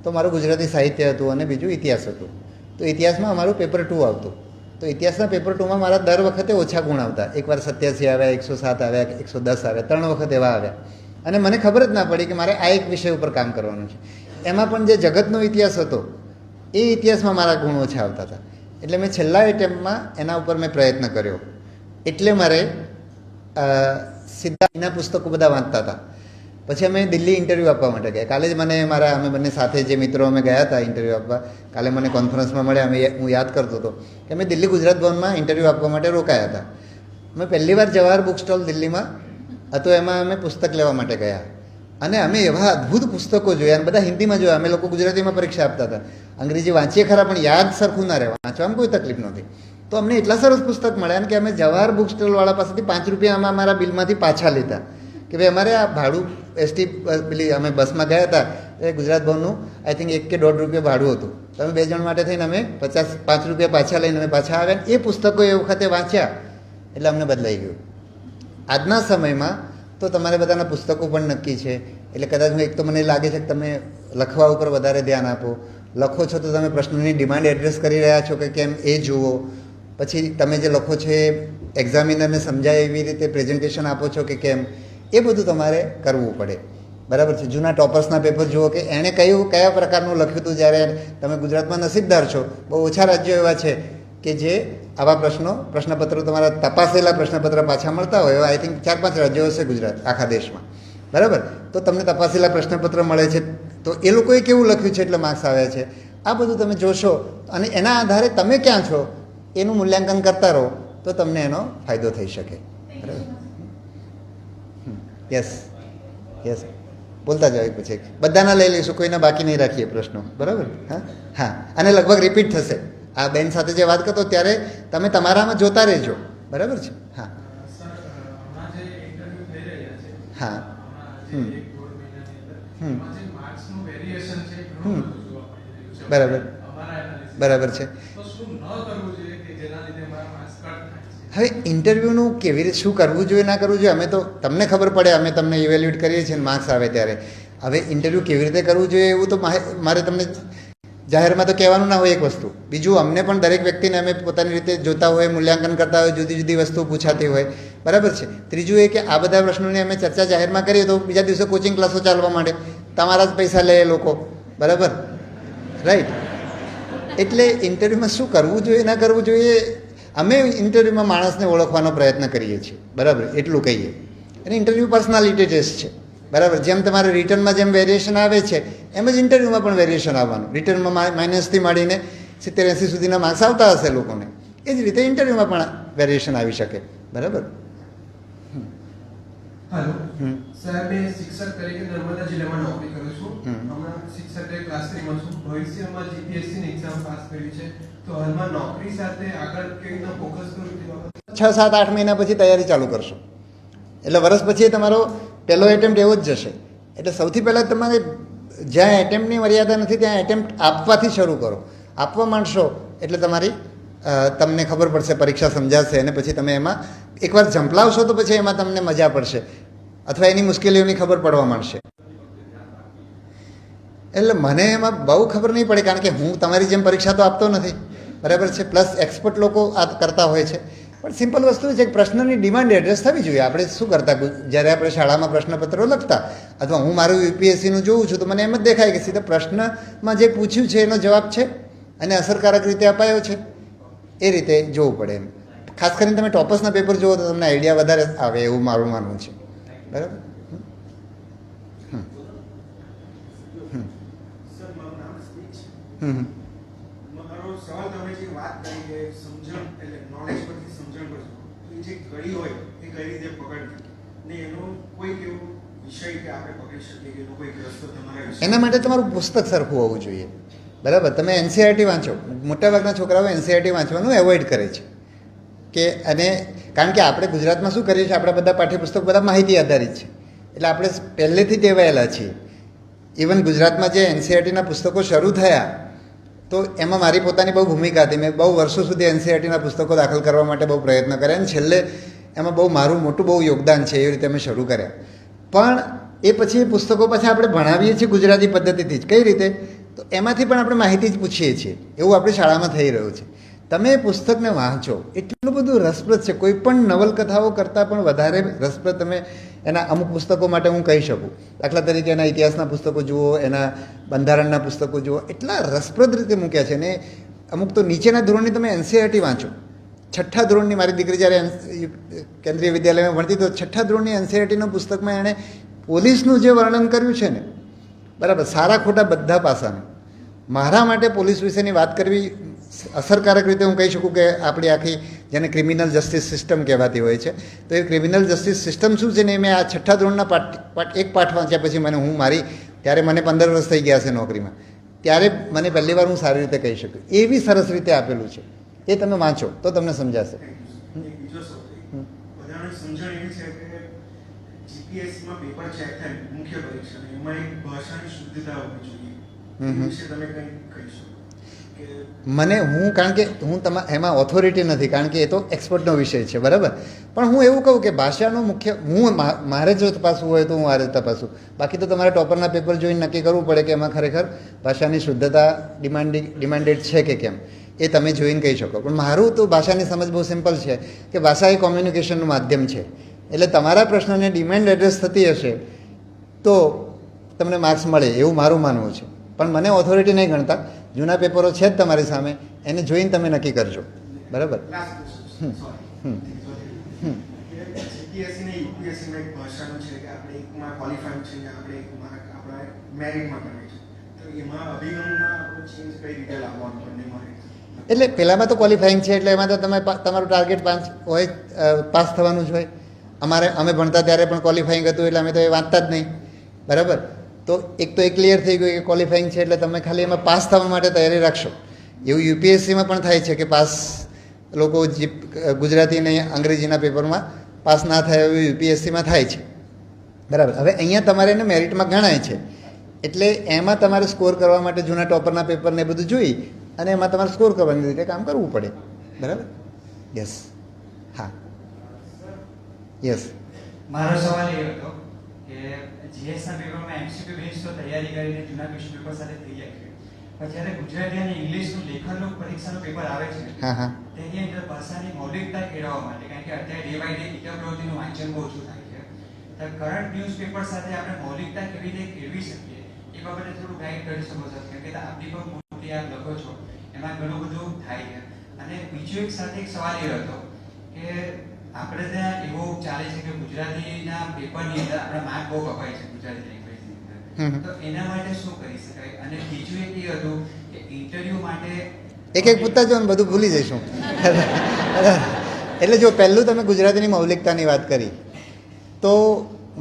તો મારું ગુજરાતી સાહિત્ય હતું અને બીજું ઇતિહાસ હતું. તો ઇતિહાસમાં અમારું પેપર 2 આવતું. તો ઇતિહાસના પેપર 2માં મારા દર વખતે ઓછા ગુણ આવતા. એકવાર 87 આવ્યા, 107 આવ્યા, 110 આવ્યા, 3 વખત એવા આવ્યા. અને મને ખબર જ ના પડી કે મારે આ એક વિષય ઉપર કામ કરવાનું છે. એમાં પણ જે જગતનો ઇતિહાસ હતો એ ઇતિહાસમાં મારા ગુણ ઓછા આવતા હતા. એટલે મેં છેલ્લા એટેમ્પમાં એના ઉપર મેં પ્રયત્ન કર્યો. એટલે મારે સીધા એના પુસ્તકો બધા વાંચતા હતા. પછી અમે દિલ્હી ઇન્ટરવ્યૂ આપવા માટે ગયા. કાલે જ મને અમે બંને સાથે જે મિત્રો અમે ગયા હતા ઇન્ટરવ્યૂ આપવા, કાલે મને કોન્ફરન્સમાં મળ્યા. હું યાદ કરતો હતો કે અમે દિલ્હી ગુજરાત ભવનમાં ઇન્ટરવ્યૂ આપવા માટે રોકાયા હતા. અમે પહેલી વાર જવાહર બુક સ્ટોલ દિલ્હીમાં હતો, એમાં અમે પુસ્તક લેવા માટે ગયા અને અમે એવા અદ્ભુત પુસ્તકો જોયા અને બધા હિન્દીમાં જોયા. અમે લોકો ગુજરાતીમાં પરીક્ષા આપતા હતા. અંગ્રેજી વાંચીએ ખરા પણ યાદ સરખું ના રહે, વાંચવામાં કોઈ તકલીફ નહોતી. તો અમને એટલા સરસ પુસ્તક મળ્યા કે અમે જવાહર બુક સ્ટોલવાળા પાસેથી 5 રૂપિયા અમારા બિલમાંથી પાછા લીધા કે ભાઈ અમારે આ ભાડું એસટી પેલી અમે બસમાં ગયા હતા એ ગુજરાત ભવનનું આઈ થિંક 1 કે 1.5 રૂપિયા ભાડું હતું. તો અમે 2 જણ માટે થઈને અમે 5 રૂપિયા પાછા લઈને અમે પાછા આવ્યા. એ પુસ્તકો એ વખતે વાંચ્યા એટલે અમને બદલાઈ ગયું. આજના સમયમાં તો તમારે બધાના પુસ્તકો પણ નક્કી છે. એટલે કદાચ એક તો મને લાગે છે કે તમે લખવા ઉપર વધારે ધ્યાન આપો. લખો છો તો તમે પ્રશ્નોની ડિમાન્ડ એડ્રેસ કરી રહ્યા છો કે કેમ એ જુઓ. પછી તમે જે લખો છો એ એક્ઝામિનરને સમજાય એવી રીતે પ્રેઝન્ટેશન આપો છો કે કેમ, એ બધું તમારે કરવું પડે. બરાબર છે. જૂના ટોપર્સના પેપર જુઓ કે એણે કયા પ્રકારનું લખ્યું હતું. જ્યારે તમે ગુજરાતમાં નસીબદાર છો, બહુ ઓછા રાજ્યો એવા છે કે જે આવા પ્રશ્નપત્રો તમારા તપાસેલા પ્રશ્નપત્ર પાછા મળતા હોય. આઈ થિંક 4-5 રાજ્યો હશે ગુજરાત આખા દેશમાં. બરાબર. તો તમને તપાસેલા પ્રશ્નપત્ર મળે છે. તો એ લોકોએ કેવું લખ્યું છે એટલે માર્ક્સ આવ્યા છે. આ બધું તમે જોશો અને એના આધારે તમે ક્યાં છો એનું મૂલ્યાંકન કરતા રહો તો તમને એનો ફાયદો થઈ શકે. બરાબર. યસ બોલતા જાવ. પછી બધાના લઈ લઈશું, કોઈના બાકી નહીં રાખીએ પ્રશ્નો. બરાબર. હા અને લગભગ રિપીટ થશે. આ બેન સાથે જે વાત કરતો ત્યારે તમે તમારામાં જોતા રહેજો. બરાબર છે. હા હા બરાબર બરાબર છે. હવે ઇન્ટરવ્યૂનું કેવી રીતે શું કરવું જોઈએ ના કરવું જોઈએ અમે તો તમને ખબર પડે, અમે તમને ઇવેલ્યુએટ કરીએ છીએ માર્ક્સ આવે ત્યારે. હવે ઇન્ટરવ્યૂ કેવી રીતે કરવું જોઈએ એવું તો મારે તમને જાહેરમાં તો કહેવાનું ના હોય એક વસ્તુ. બીજું અમને પણ દરેક વ્યક્તિને અમે પોતાની રીતે જોતા હોય, મૂલ્યાંકન કરતા હોય, જુદી જુદી વસ્તુઓ પૂછાતી હોય. બરાબર છે. ત્રીજું એ કે આ બધા પ્રશ્નોની અમે ચર્ચા જાહેરમાં કરીએ તો બીજા દિવસે કોચિંગ ક્લાસો ચાલવા માંડે, તમારા જ પૈસા લે એ લોકો. બરાબર રાઈટ. એટલે ઇન્ટરવ્યૂમાં શું કરવું જોઈએ ના કરવું જોઈએ અમે ઇન્ટરવ્યૂમાં માણસને ઓળખવાનો પ્રયત્ન કરીએ છીએ. બરાબર એટલું કહીએ. અને ઇન્ટરવ્યૂ પર્સનાલિટી ટેસ્ટ છે. બરાબર. જેમ તમારે રિટર્નમાં જેમ વેરિએશન આવે છે એમ જ ઇન્ટરવ્યૂમાં પણ વેરિએશન આવવાનું. રિટર્નમાં -થી માંડીને 70-80 સુધીના માર્ક્સ આવતા હશે લોકોને, એ જ રીતે ઇન્ટરવ્યૂમાં પણ વેરિએશન આવી શકે. બરાબર. હેલો સાહેબ, મેં શિક્ષક તરીકે નર્મદા જિલ્લામાં નોકરી કરું છું. હમણાં શિક્ષક તરીકે ક્લાસ 3માં છું. ભવિષ્યમાં જીપીએસસીની એક્ઝામ પાસ કરી છે, તો હાલમાં નોકરી સાથે આગળ કેવી રીતના ફોકસ કરું તે બાબત 6, 7, 8 મહિના પછી તૈયારી ચાલુ કરશો એટલે વર્ષ પછી તમારો પહેલો એટેમ્પ્ટ એવો જ જશે. એટલે સૌથી પહેલાં તમારે જ્યાં એટેમ્પ્ટની મર્યાદા નથી ત્યાં એટેમ્પ્ટ આપવાથી શરૂ કરો. આપવા માંડશો એટલે તમને ખબર પડશે, પરીક્ષા સમજાશે અને પછી તમે એમાં એકવાર ઝંપલાવશો તો પછી એમાં તમને મજા પડશે અથવા એની મુશ્કેલીઓની ખબર પડવા માંડશે. એટલે મને એમાં બહુ ખબર નહીં પડે કારણ કે હું તમારી જેમ પરીક્ષા તો આપતો નથી. બરાબર છે. પ્લસ એક્સપર્ટ લોકો આ કરતા હોય છે. પણ સિમ્પલ વસ્તુ છે કે પ્રશ્નની ડિમાન્ડ એડ્રેસ થવી જોઈએ. આપણે શું કરતા જ્યારે આપણે શાળામાં પ્રશ્નપત્રો લખતા અથવા હું મારું યુપીએસસીનું જોઉં છું તો મને એમ જ દેખાય કે સીધા પ્રશ્નમાં જે પૂછ્યું છે એનો જવાબ છે અને અસરકારક રીતે અપાયો છે એ રીતે જોવું પડે એમ. ખાસ કરીને તમે ટોપર્સના પેપર જુઓ તો તમને આઈડિયા વધારે આવે એવું મારું માનવું છે. બરાબર. મારો સવાલ તમે જે વાત કરી કે સમજણ એટલે નોલેજ પરથી સમજણ પર એ જે કડી હોય એ કઈ રીતે પકડવી ને એનો કોઈ એવો વિષય કે આપણે પકડી શકીએ કે એનો કોઈ રસ્તો તમારા એના માટે તમારું પુસ્તક સરખું હોવું જોઈએ. બરાબર. તમે એનસીઆરટી વાંચો. મોટાભાગના છોકરાઓ એનસીઆરટી વાંચવાનું એવોઇડ કરે છે કે અને કારણ કે આપણે ગુજરાતમાં શું કરીએ છીએ, આપણા બધા પાઠ્યપુસ્તક બધા માહિતી આધારિત છે. એટલે આપણે પહેલેથી ટેવાયેલા છીએ. ઇવન ગુજરાતમાં જે એનસીઆરટીના પુસ્તકો શરૂ થયા તો એમાં મારી પોતાની બહુ ભૂમિકા હતી. મેં બહુ વર્ષો સુધી એનસીઈઆરટીના પુસ્તકો દાખલ કરવા માટે બહુ પ્રયત્ન કર્યા અને છેલ્લે એમાં બહુ મારું મોટું બહુ યોગદાન છે. એવી રીતે અમે શરૂ કર્યા. પણ એ પછી એ પુસ્તકો પાછા આપણે ભણાવીએ છીએ ગુજરાતી પદ્ધતિથી જ. કઈ રીતે? તો એમાંથી પણ આપણે માહિતી જ પૂછીએ છીએ. એવું આપણી શાળામાં થઈ રહ્યું છે. તમે એ પુસ્તકને વાંચો, એટલું બધું રસપ્રદ છે. કોઈ પણ નવલકથાઓ કરતાં પણ વધારે રસપ્રદ તમે એના અમુક પુસ્તકો માટે હું કહી શકું. દાખલા તરીકે એના ઇતિહાસના પુસ્તકો જુઓ, એના બંધારણના પુસ્તકો જુઓ, એટલા રસપ્રદ રીતે મૂક્યા છે. ને અમુક તો નીચેના ધોરણની તમે એનસીઈઆરટી વાંચો. 6ઠ્ઠા ધોરણની મારી દીકરી જ્યારે કેન્દ્રીય વિદ્યાલયમાં ભણતી તો 6ઠ્ઠા ધોરણની એનસીઈઆરટીના પુસ્તકમાં એણે પોલીસનું જે વર્ણન કર્યું છે ને, બરાબર, સારા ખોટા બધા પાસાનું. મારા માટે પોલીસ વિશેની વાત કરવી અસરકારક રીતે હું કહી શકું કે આપણી આખી જેને ક્રિમિનલ જસ્ટિસ સિસ્ટમ કહેવાતી હોય છે, તો એ ક્રિમિનલ જસ્ટિસ સિસ્ટમ શું છે ને, મેં આ 6ઠ્ઠા ધોરણના એક પાઠ વાંચ્યા પછી મને ત્યારે મને 15 વર્ષ થઈ ગયા છે નોકરીમાં, ત્યારે મને પહેલી વાર હું સારી રીતે કહી શકું. એવી સરસ રીતે આપેલું છે. એ તમે વાંચો તો તમને સમજાશે. બીજો સવાલ, બધાને સમજણ એવી છે કે જીપીએસસીમાં પેપર ચેક થાય મુખ્ય પરીક્ષા, એમાં એક ભાષાની શુદ્ધતા હોવી જોઈએ. એ વિશે તમે કંઈ કહી શકો? કારણ કે હું એમાં ઓથોરિટી નથી, કારણ કે એ તો એક્સપર્ટનો વિષય છે, બરાબર. પણ હું એવું કહું કે ભાષાનો મુખ્ય મારે જો તપાસવું હોય તો હું આ રીતે તપાસું. બાકી તો તમારે ટોપરના પેપર જોઈને નક્કી કરવું પડે કે એમાં ખરેખર ભાષાની શુદ્ધતા ડિમાન્ડેડ છે કે કેમ, એ તમે જોઈને કહી શકો. પણ મારું તો ભાષાની સમજ બહુ સિમ્પલ છે કે ભાષા એ કોમ્યુનિકેશનનું માધ્યમ છે. એટલે તમારા પ્રશ્નને ડિમાન્ડ એડ્રેસ થતી હશે તો તમને માર્ક્સ મળે એવું મારું માનવું છે. પણ મને ઓથોરિટી નહીં ગણતા. જૂના પેપરો છે જ તમારી સામે, એને જોઈને તમે નક્કી કરજો, બરાબર. એટલે પહેલામાં તો ક્વોલિફાઈંગ છે, એટલે એમાં તો તમારું ટાર્ગેટ પાસ થવાનું જ હોય. અમે ભણતા ત્યારે પણ ક્વોલિફાઈંગ હતું, એટલે અમે તો એ વાંચતા જ નહીં, બરાબર. તો એક તો એ ક્લિયર થઈ ગયું કે ક્વોલિફાઈંગ છે, એટલે તમે ખાલી એમાં પાસ થવા માટે તૈયારી રાખશો. એવું યુપીએસસીમાં પણ થાય છે કે પાસ લોકો ગુજરાતી અને અંગ્રેજીના પેપરમાં પાસ ના થાય એવું યુપીએસસીમાં થાય છે, બરાબર. હવે અહીંયા તમારે એને મેરિટમાં ગણાય છે, એટલે એમાં તમારે સ્કોર કરવા માટે જૂના ટોપરના પેપરને બધું જોઈ અને એમાં તમારે સ્કોર કરવાની રીતે કામ કરવું પડે, બરાબર. યસ, હા, યસ. મારો સવાલ એ હતો કે જીએસના પેપરમાં એમસીક્યુ બેઝ તો તૈયારી કરીને જૂના ક્વેશ્ચન પેપર સાથે થઈ જાય છે, પણ જ્યારે ગુજરાતી અને ઇંગ્લિશનું લેખનનું પરીક્ષાનું પેપર આવે છે, તેની અંદર ભાષાની મૌલિકતા કેળવવા માટે, કારણ કે અત્યારે ડે બાય ડે ઇટર પ્રવૃત્તિનું વાંચન બહુ ઓછું થાય છે, તો કરંટ ન્યૂઝપેપર સાથે આપણે મૌલિકતા કેવી રીતે કેળવી શકીએ એ બાબતે થોડું ગાઈડ કરી શકો છો? કેમ કે આપણી પણ મોટી આપ લખો છો, એમાં ઘણું બધું થાય છે. અને બીજો એક સાથે એક સવાલ એ હતો કે આપણે ત્યાં એવું ચાલે છે કે ગુજરાતીના પેપરની અંદર આપણા માર્ક બહુ કપાય છે ગુજરાતી લેંગ્વેજની અંદર, તો એના માટે શું કરી શકાય? અને બીજું એક એ હતું કે ઇન્ટરવ્યુ માટે એક પૂછતા જો બધું ભૂલી જઈશું. એટલે જો પહેલું તમે ગુજરાતીની મૌલિકતાની વાત કરી, તો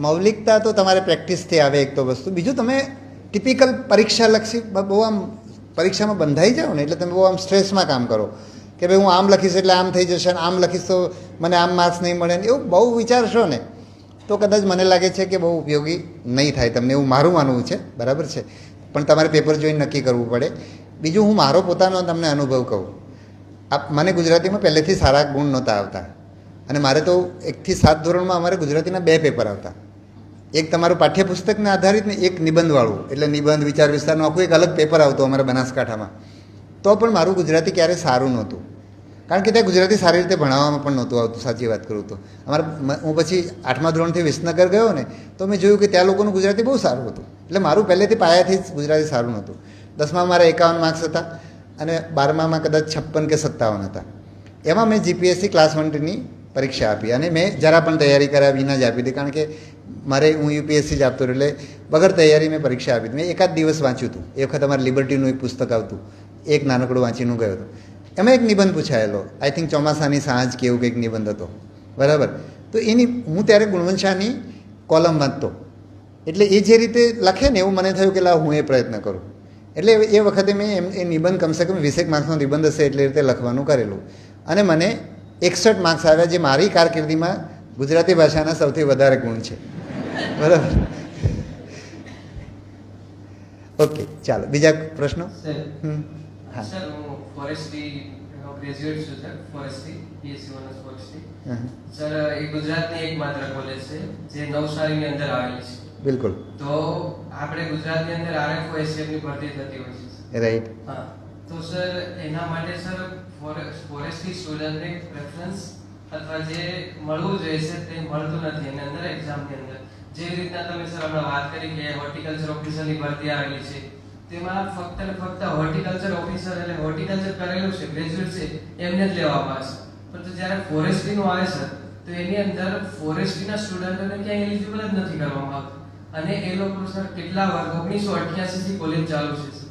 મૌલિકતા તો તમારે પ્રેક્ટિસથી આવે એક તો વસ્તુ. બીજું તમે ટિપિકલ પરીક્ષાલક્ષી બહુ આમ પરીક્ષામાં બંધાઈ જાઓ ને, એટલે તમે બહુ આમ સ્ટ્રેસમાં કામ કરો કે ભાઈ હું આમ લખીશ એટલે આમ થઈ જશે, અને આમ લખીશ તો મને આમ માર્ક્સ નહીં મળે, એવું બહુ વિચારશો ને તો કદાચ મને લાગે છે કે બહુ ઉપયોગી નહીં થાય તમને, એવું મારું માનવું છે, બરાબર છે. પણ તમારે પેપર જોઈને નક્કી કરવું પડે. બીજું હું મારો પોતાનો તમને અનુભવ કહું. મને ગુજરાતીમાં પહેલેથી સારા ગુણ નહોતા આવતા, અને મારે તો 1 થી 7 ધોરણમાં અમારે ગુજરાતીના 2 પેપર આવતા. એક તમારું પાઠ્યપુસ્તકને આધારિત ને એક નિબંધવાળું, એટલે નિબંધ વિચાર વિસ્તારનું આખું એક અલગ પેપર આવતું અમારા બનાસકાંઠામાં. તો પણ મારું ગુજરાતી ક્યારેય સારું નહોતું, કારણ કે ત્યાં ગુજરાતી સારી રીતે ભણાવવામાં પણ નહોતું આવતું. સાચી વાત કરું તો હું પછી 8મા ધોરણથી વિસનગર ગયો ને, તો મેં જોયું કે ત્યાં લોકોનું ગુજરાતી બહુ સારું હતું. એટલે મારું પહેલેથી પાયાથી જ ગુજરાતી સારું નહોતું. 10માં મારા 51 માર્ક્સ હતા અને 12માં કદાચ 56 કે 57 હતા. એમાં મેં જીપીએસસી ક્લાસ 1ની પરીક્ષા આપી, અને મેં જરા પણ તૈયારી કર્યા વિના જ આપી હતી, કારણ કે હું યુપીએસસી જ આપતો રહ્યો, એટલે વગર તૈયારી મેં પરીક્ષા આપી. મેં એકાદ દિવસ વાંચ્યું હતું. એ વખત અમારે લિબર્ટીનું એક પુસ્તક આવતું, એક નાનકડું વાંચીને ગયો હતો. એમાં એક નિબંધ પૂછાયેલો, આઈ થિંક ચોમાસાની સાંજ કે એવું કંઈક નિબંધ હતો, બરાબર. તો હું ત્યારે ગુણવંત શાહની કોલમ વાંચતો, એટલે એ જે રીતે લખે ને એવું મને થયું કે હું એ પ્રયત્ન કરું. એટલે એ વખતે મેં એ નિબંધ કમસે કમ 20 માર્ક્સનો નિબંધ હશે એટલે રીતે લખવાનું કરેલું, અને મને 61 માર્ક્સ આવ્યા, જે મારી કારકિર્દીમાં ગુજરાતી ભાષાના સૌથી વધારે ગુણ છે, બરાબર. ઓકે, ચાલો બીજા પ્રશ્નો. હા સર હું ફોરેસ્ટ્રી ગ્રેજ્યુએટ છું sir forestry BSc honours forestry sir એ ગુજરાતની એકમાત્ર કોલેજ છે જે નવસારીની અંદર આવેલી છે. બિલકુલ તો આપણે ગુજરાતની અંદર આરએફઓ એસીએફની ભરતી થતી હોય છે. રાઈટ. હા તો સર એના માટે સર ફોરેસ્ટ્રી સ્ટુડન્ટને પ્રેફરન્સ અથવા જે મળવું જોઈએ છે તે મળતું નથી એની અંદર એક્ઝામની અંદર. જેવી રીતના તમે સર હમણાં વાત કરી કે હોર્ટિકલ્ચર ઓફિસરની ભરતી આવેલી છે તેમાં ફક્ત ને ફક્ત હોર્ટિકલ્ચર ઓફિસર એટલે હોર્ટિકલ્ચર કરેલું છે ગ્રેજ્યુએટ છે એમને જ લેવામાં આવે છે. પરંતુ જ્યારે ફોરેસ્ટ્રીનું આવે સર તો એની અંદર ફોરેસ્ટ્રીના સ્ટુડન્ટોને ક્યાંય એલિજિબલ જ નથી કરવામાં આવતું અને એ લોકો સર કેટલા વર્ષ 1988 થી કોલેજ ચાલુ છે સર.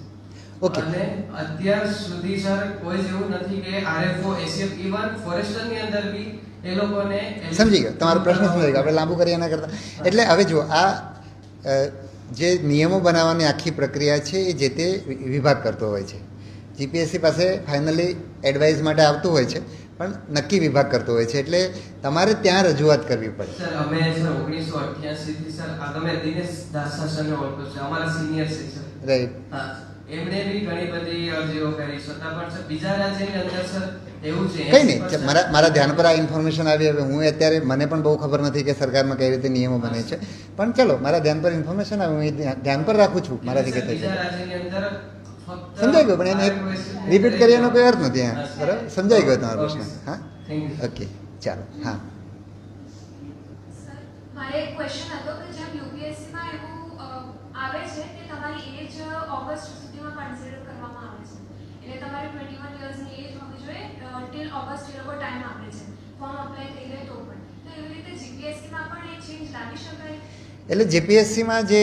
ઓકે. અને અત્યાર સુધી સર કોઈ જેવું નથી કે આરએફઓ એસીએફ ઇવન ફોરેસ્ટરની અંદર બી એ લોકોને સમજી ગયો તમારો પ્રશ્ન સમજી ગયો. આપણે લાંબુ કરીએ એના કરતાં એટલે હવે જો આ જે નિયમો બનાવવાની આખી પ્રક્રિયા છે એ જે તે વિભાગ કરતો હોય છે. જીપીએસસી પાસે ફાઇનલી એડવાઇસ માટે આવતું હોય છે પણ નક્કી વિભાગ કરતો હોય છે એટલે તમારે ત્યાં રજૂઆત કરવી પડે. સર અમે સર 1988 થી સર આ તમે દિનેશ દાસા સરને ઓળખો છો અમારા સિનિયર છે સર. રાઈટ. હા એમણે બી ઘણી બધી અરજીઓ કરી છતાં પણ સર બીજા રાજ્યની અંદર સર એવું છે કંઈ નહીં મારા ધ્યાન પર આ ઇન્ફોર્મેશન આવી. હવે હું અત્યારે મને પણ બહુ ખબર નથી કે સરકારમાં કઈ રીતે નિયમો બને છે પણ ચલો મારા ધ્યાન પર ઇન્ફોર્મેશન આવે હું એ ધ્યાન પર રાખું છું મારાથી કે બીજા રાજ્યની અંદર ફક્ત સમજાઈ ગયો પણ એને રિપીટ કરીએનો કોઈ અર્થ નથી. હા બરાબર સમજાઈ ગયો તમારો પ્રશ્ન. હા ઓકે ચાલો. હા મારે એક ક્વેશ્ચન હતો કે જેમ યુપીએસસીમાં એવું આવે છે કે તમારી એજ ઓગસ્ટ સુધીમાં કન્સિડર કરવામાં આવે છે એટલે તમારે 21 યર્સની એજ હોવી જોઈએ ટિલ ઓગસ્ટ એ લોકો ટાઈમ આપે છે ફોર્મ અપ્લાય થઈ જાય તો પણ. તો એવી રીતે જીપીએસસીમાં પણ એ ચેન્જ લાવી શકાય? એટલે જીપીએસસીમાં જે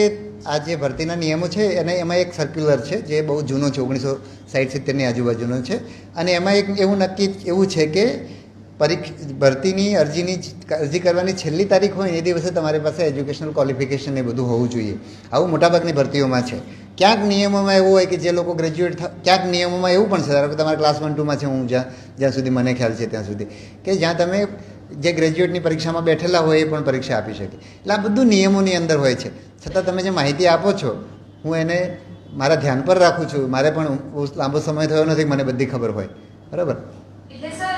આ જે ભરતીના નિયમો છે અને એમાં એક સર્ક્યુલર છે જે બહુ જૂનો છે 1960-70ની આજુબાજુનો છે અને એમાં એક એવું નક્કી એવું છે કે ભરતીની અરજી કરવાની છેલ્લી તારીખ હોય એ દિવસે તમારી પાસે એજ્યુકેશનલ ક્વોલિફિકેશન એ બધું હોવું જોઈએ. આવું મોટાભાગની ભરતીઓમાં છે. ક્યાંક નિયમોમાં એવું હોય કે જે લોકો ગ્રેજ્યુએટ ક્યાંક નિયમોમાં એવું પણ છે ધારો કે તમારા ક્લાસ 1-2માં છે હું જ્યાં સુધી મને ખ્યાલ છે ત્યાં સુધી કે જ્યાં તમે જે ગ્રેજ્યુએટની પરીક્ષામાં બેઠેલા હોય એ પણ પરીક્ષા આપી શકે. એટલે આ બધું નિયમોની અંદર હોય છે. છતાં તમે જે માહિતી આપો છો હું એને મારા ધ્યાન પર રાખું છું. મારે પણ બહુ લાંબો સમય થયો નથી મને બધી ખબર હોય. બરાબર. એટલે સર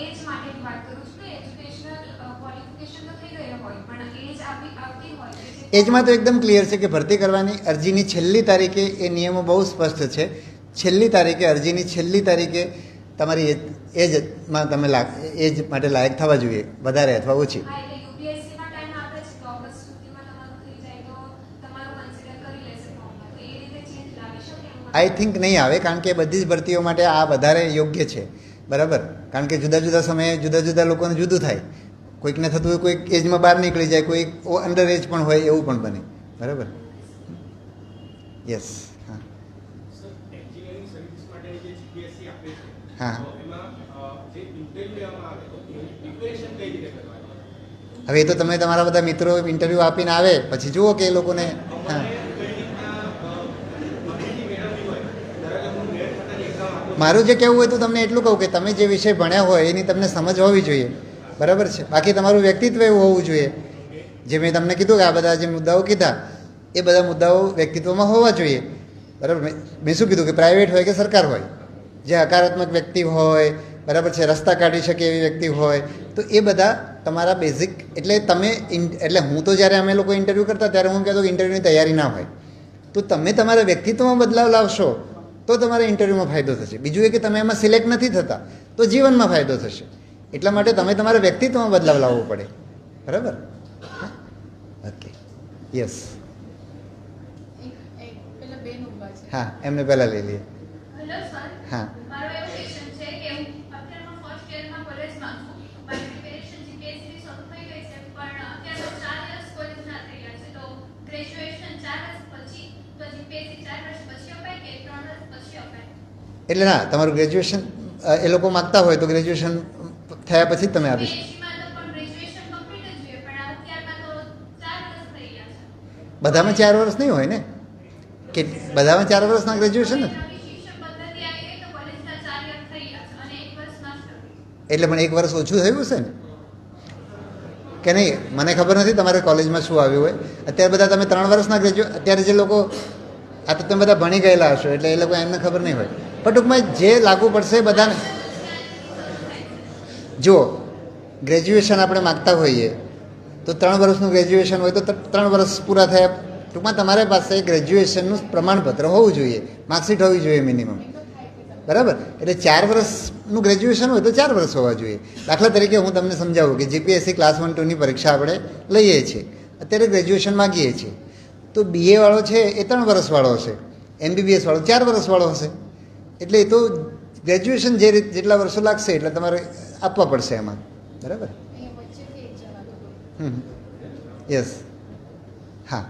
એજ માટેની વાત કરું છું કે એજ્યુકેશનલ ક્વોલિફિકેશન તો થઈ ગયો હોય પણ એજ આવતી હોય એજમાં તો એકદમ ક્લિયર છે કે ભરતી કરવાની અરજીની છેલ્લી તારીખે એ નિયમો બહુ સ્પષ્ટ છે. છેલ્લી તારીખે અરજીની છેલ્લી તારીખે તમારી એજમાં તમે એજ માટે લાયક થવા જોઈએ વધારે અથવા ઓછી. હા એટલે યુપીએસસીમાં ટાઈમ આપે છે કે ઓગસ્ટ સુધીમાં તમારું થઈ જાય તો તમારું કન્સિડર કરી લેશે ફોર્મમાં. તો એ રીતે ચેન્જ લાવી શકે? આઈ થિંક નહીં આવે કારણ કે બધી જ ભરતીઓ માટે આ વધારે યોગ્ય છે. બરાબર. કારણ કે જુદા જુદા સમયે જુદા જુદા લોકોને જુદું થાય. કોઈકને થતું હોય કોઈક એજમાં બહાર નીકળી જાય કોઈ અંડર એજ પણ હોય એવું પણ બને. બરાબર. યસ. હા હા હવે એ તો તમે તમારા બધા મિત્રો ઇન્ટરવ્યૂ આપીને આવે પછી જુઓ કે એ લોકોને. હા મારું જે કહેવું હોય તો તમને એટલું કહું કે તમે જે વિષય ભણ્યા હોય એની તમને સમજ હોવી જોઈએ. બરાબર છે. બાકી તમારું વ્યક્તિત્વ એવું હોવું જોઈએ. જે મેં તમને કીધું કે આ બધા જે મુદ્દાઓ કીધા એ બધા મુદ્દાઓ વ્યક્તિત્વમાં હોવા જોઈએ. બરાબર. મેં શું કીધું કે પ્રાઇવેટ હોય કે સરકાર હોય જે હકારાત્મક વ્યક્તિ હોય બરાબર છે રસ્તા કાઢી શકે એવી વ્યક્તિ હોય તો એ બધા તમારા બેઝિક એટલે તમે એટલે હું તો જ્યારે અમે લોકો ઇન્ટરવ્યૂ કરતા ત્યારે હું કહેતો કે ઇન્ટરવ્યૂની તૈયારી ના હોય તો તમે તમારા વ્યક્તિત્વમાં બદલાવ લાવશો તો તમારા ઇન્ટરવ્યૂમાં ફાયદો થશે. બીજું એ કે તમે એમાં સિલેક્ટ નથી થતા તો જીવનમાં ફાયદો થશે. એટલા માટે તમે તમારા વ્યક્તિત્વમાં બદલાવ લાવવો પડે. બરાબર. ઓકે. યસ. હા એમને પહેલાં લઈ લઈએ. Hello sir. હા મારો એવો ક્વેશ્ચન છે કે હું અત્યારે હું ફર્સ્ટ યરમાં કોલેજમાં છું. મારી પ્રિપેરેશન જીપીએસસી શરૂ થઈ ગઈ છે પણ અત્યારે 4 વર્ષ કોલેજના થઈ ગયા છે તો ગ્રેજ્યુએશન 4 વર્ષ પછી તો જીપીએસસી 4 વર્ષ પછી અપાય કે 3 વર્ષ પછી અપાય? એટલે ના તમારું ગ્રેજ્યુએશન એ લોકો માગતા હોય તો ગ્રેજ્યુએશન થયા પછી જ તમે આપી શકો. બીએસસીમાં તો પણ ગ્રેજ્યુએશન કમ્પ્લીટ જ જોઈએ પણ અત્યારમાં તો 4 વર્ષ થઈ ગયા છે. બધામાં 4 વર્ષ નહીં હોય ને કે બધામાં 4 વર્ષના ગ્રેજ્યુએશન ને એટલે પણ 1 વર્ષ ઓછું થયું હશે ને કે નહીં મને ખબર નથી તમારે કોલેજમાં શું આવ્યું હોય. અત્યારે બધા તમે 3 વર્ષના ગ્રેજ્યુએટ અત્યારે જે લોકો આ તો તમે બધા ભણી ગયેલા હશો એટલે એ લોકો એમને ખબર નહીં હોય પણ ટૂંકમાં જે લાગુ પડશે એ બધાને. જુઓ, ગ્રેજ્યુએશન આપણે માગતા હોઈએ તો 3 વર્ષનું ગ્રેજ્યુએશન હોય તો 3 વર્ષ પૂરા થયા. ટૂંકમાં તમારી પાસે ગ્રેજ્યુએશનનું પ્રમાણપત્ર હોવું જોઈએ, માર્કશીટ હોવી જોઈએ મિનિમમ, બરાબર. એટલે 4 વર્ષનું ગ્રેજ્યુએશન હોય તો 4 વર્ષ હોવા જોઈએ. દાખલા તરીકે હું તમને સમજાવું કે જીપીએસસી ક્લાસ 1, 2ની પરીક્ષા આપણે લઈએ છીએ, અત્યારે ગ્રેજ્યુએશન માગીએ છીએ, તો BA વાળો છે એ 3 વર્ષવાળો હશે, MBBS વાળો 4 વર્ષવાળો હશે. એટલે એ તો ગ્રેજ્યુએશન જેટલા વર્ષો લાગશે એટલે તમારે આપવા પડશે એમાં, બરાબર. યસ, હા.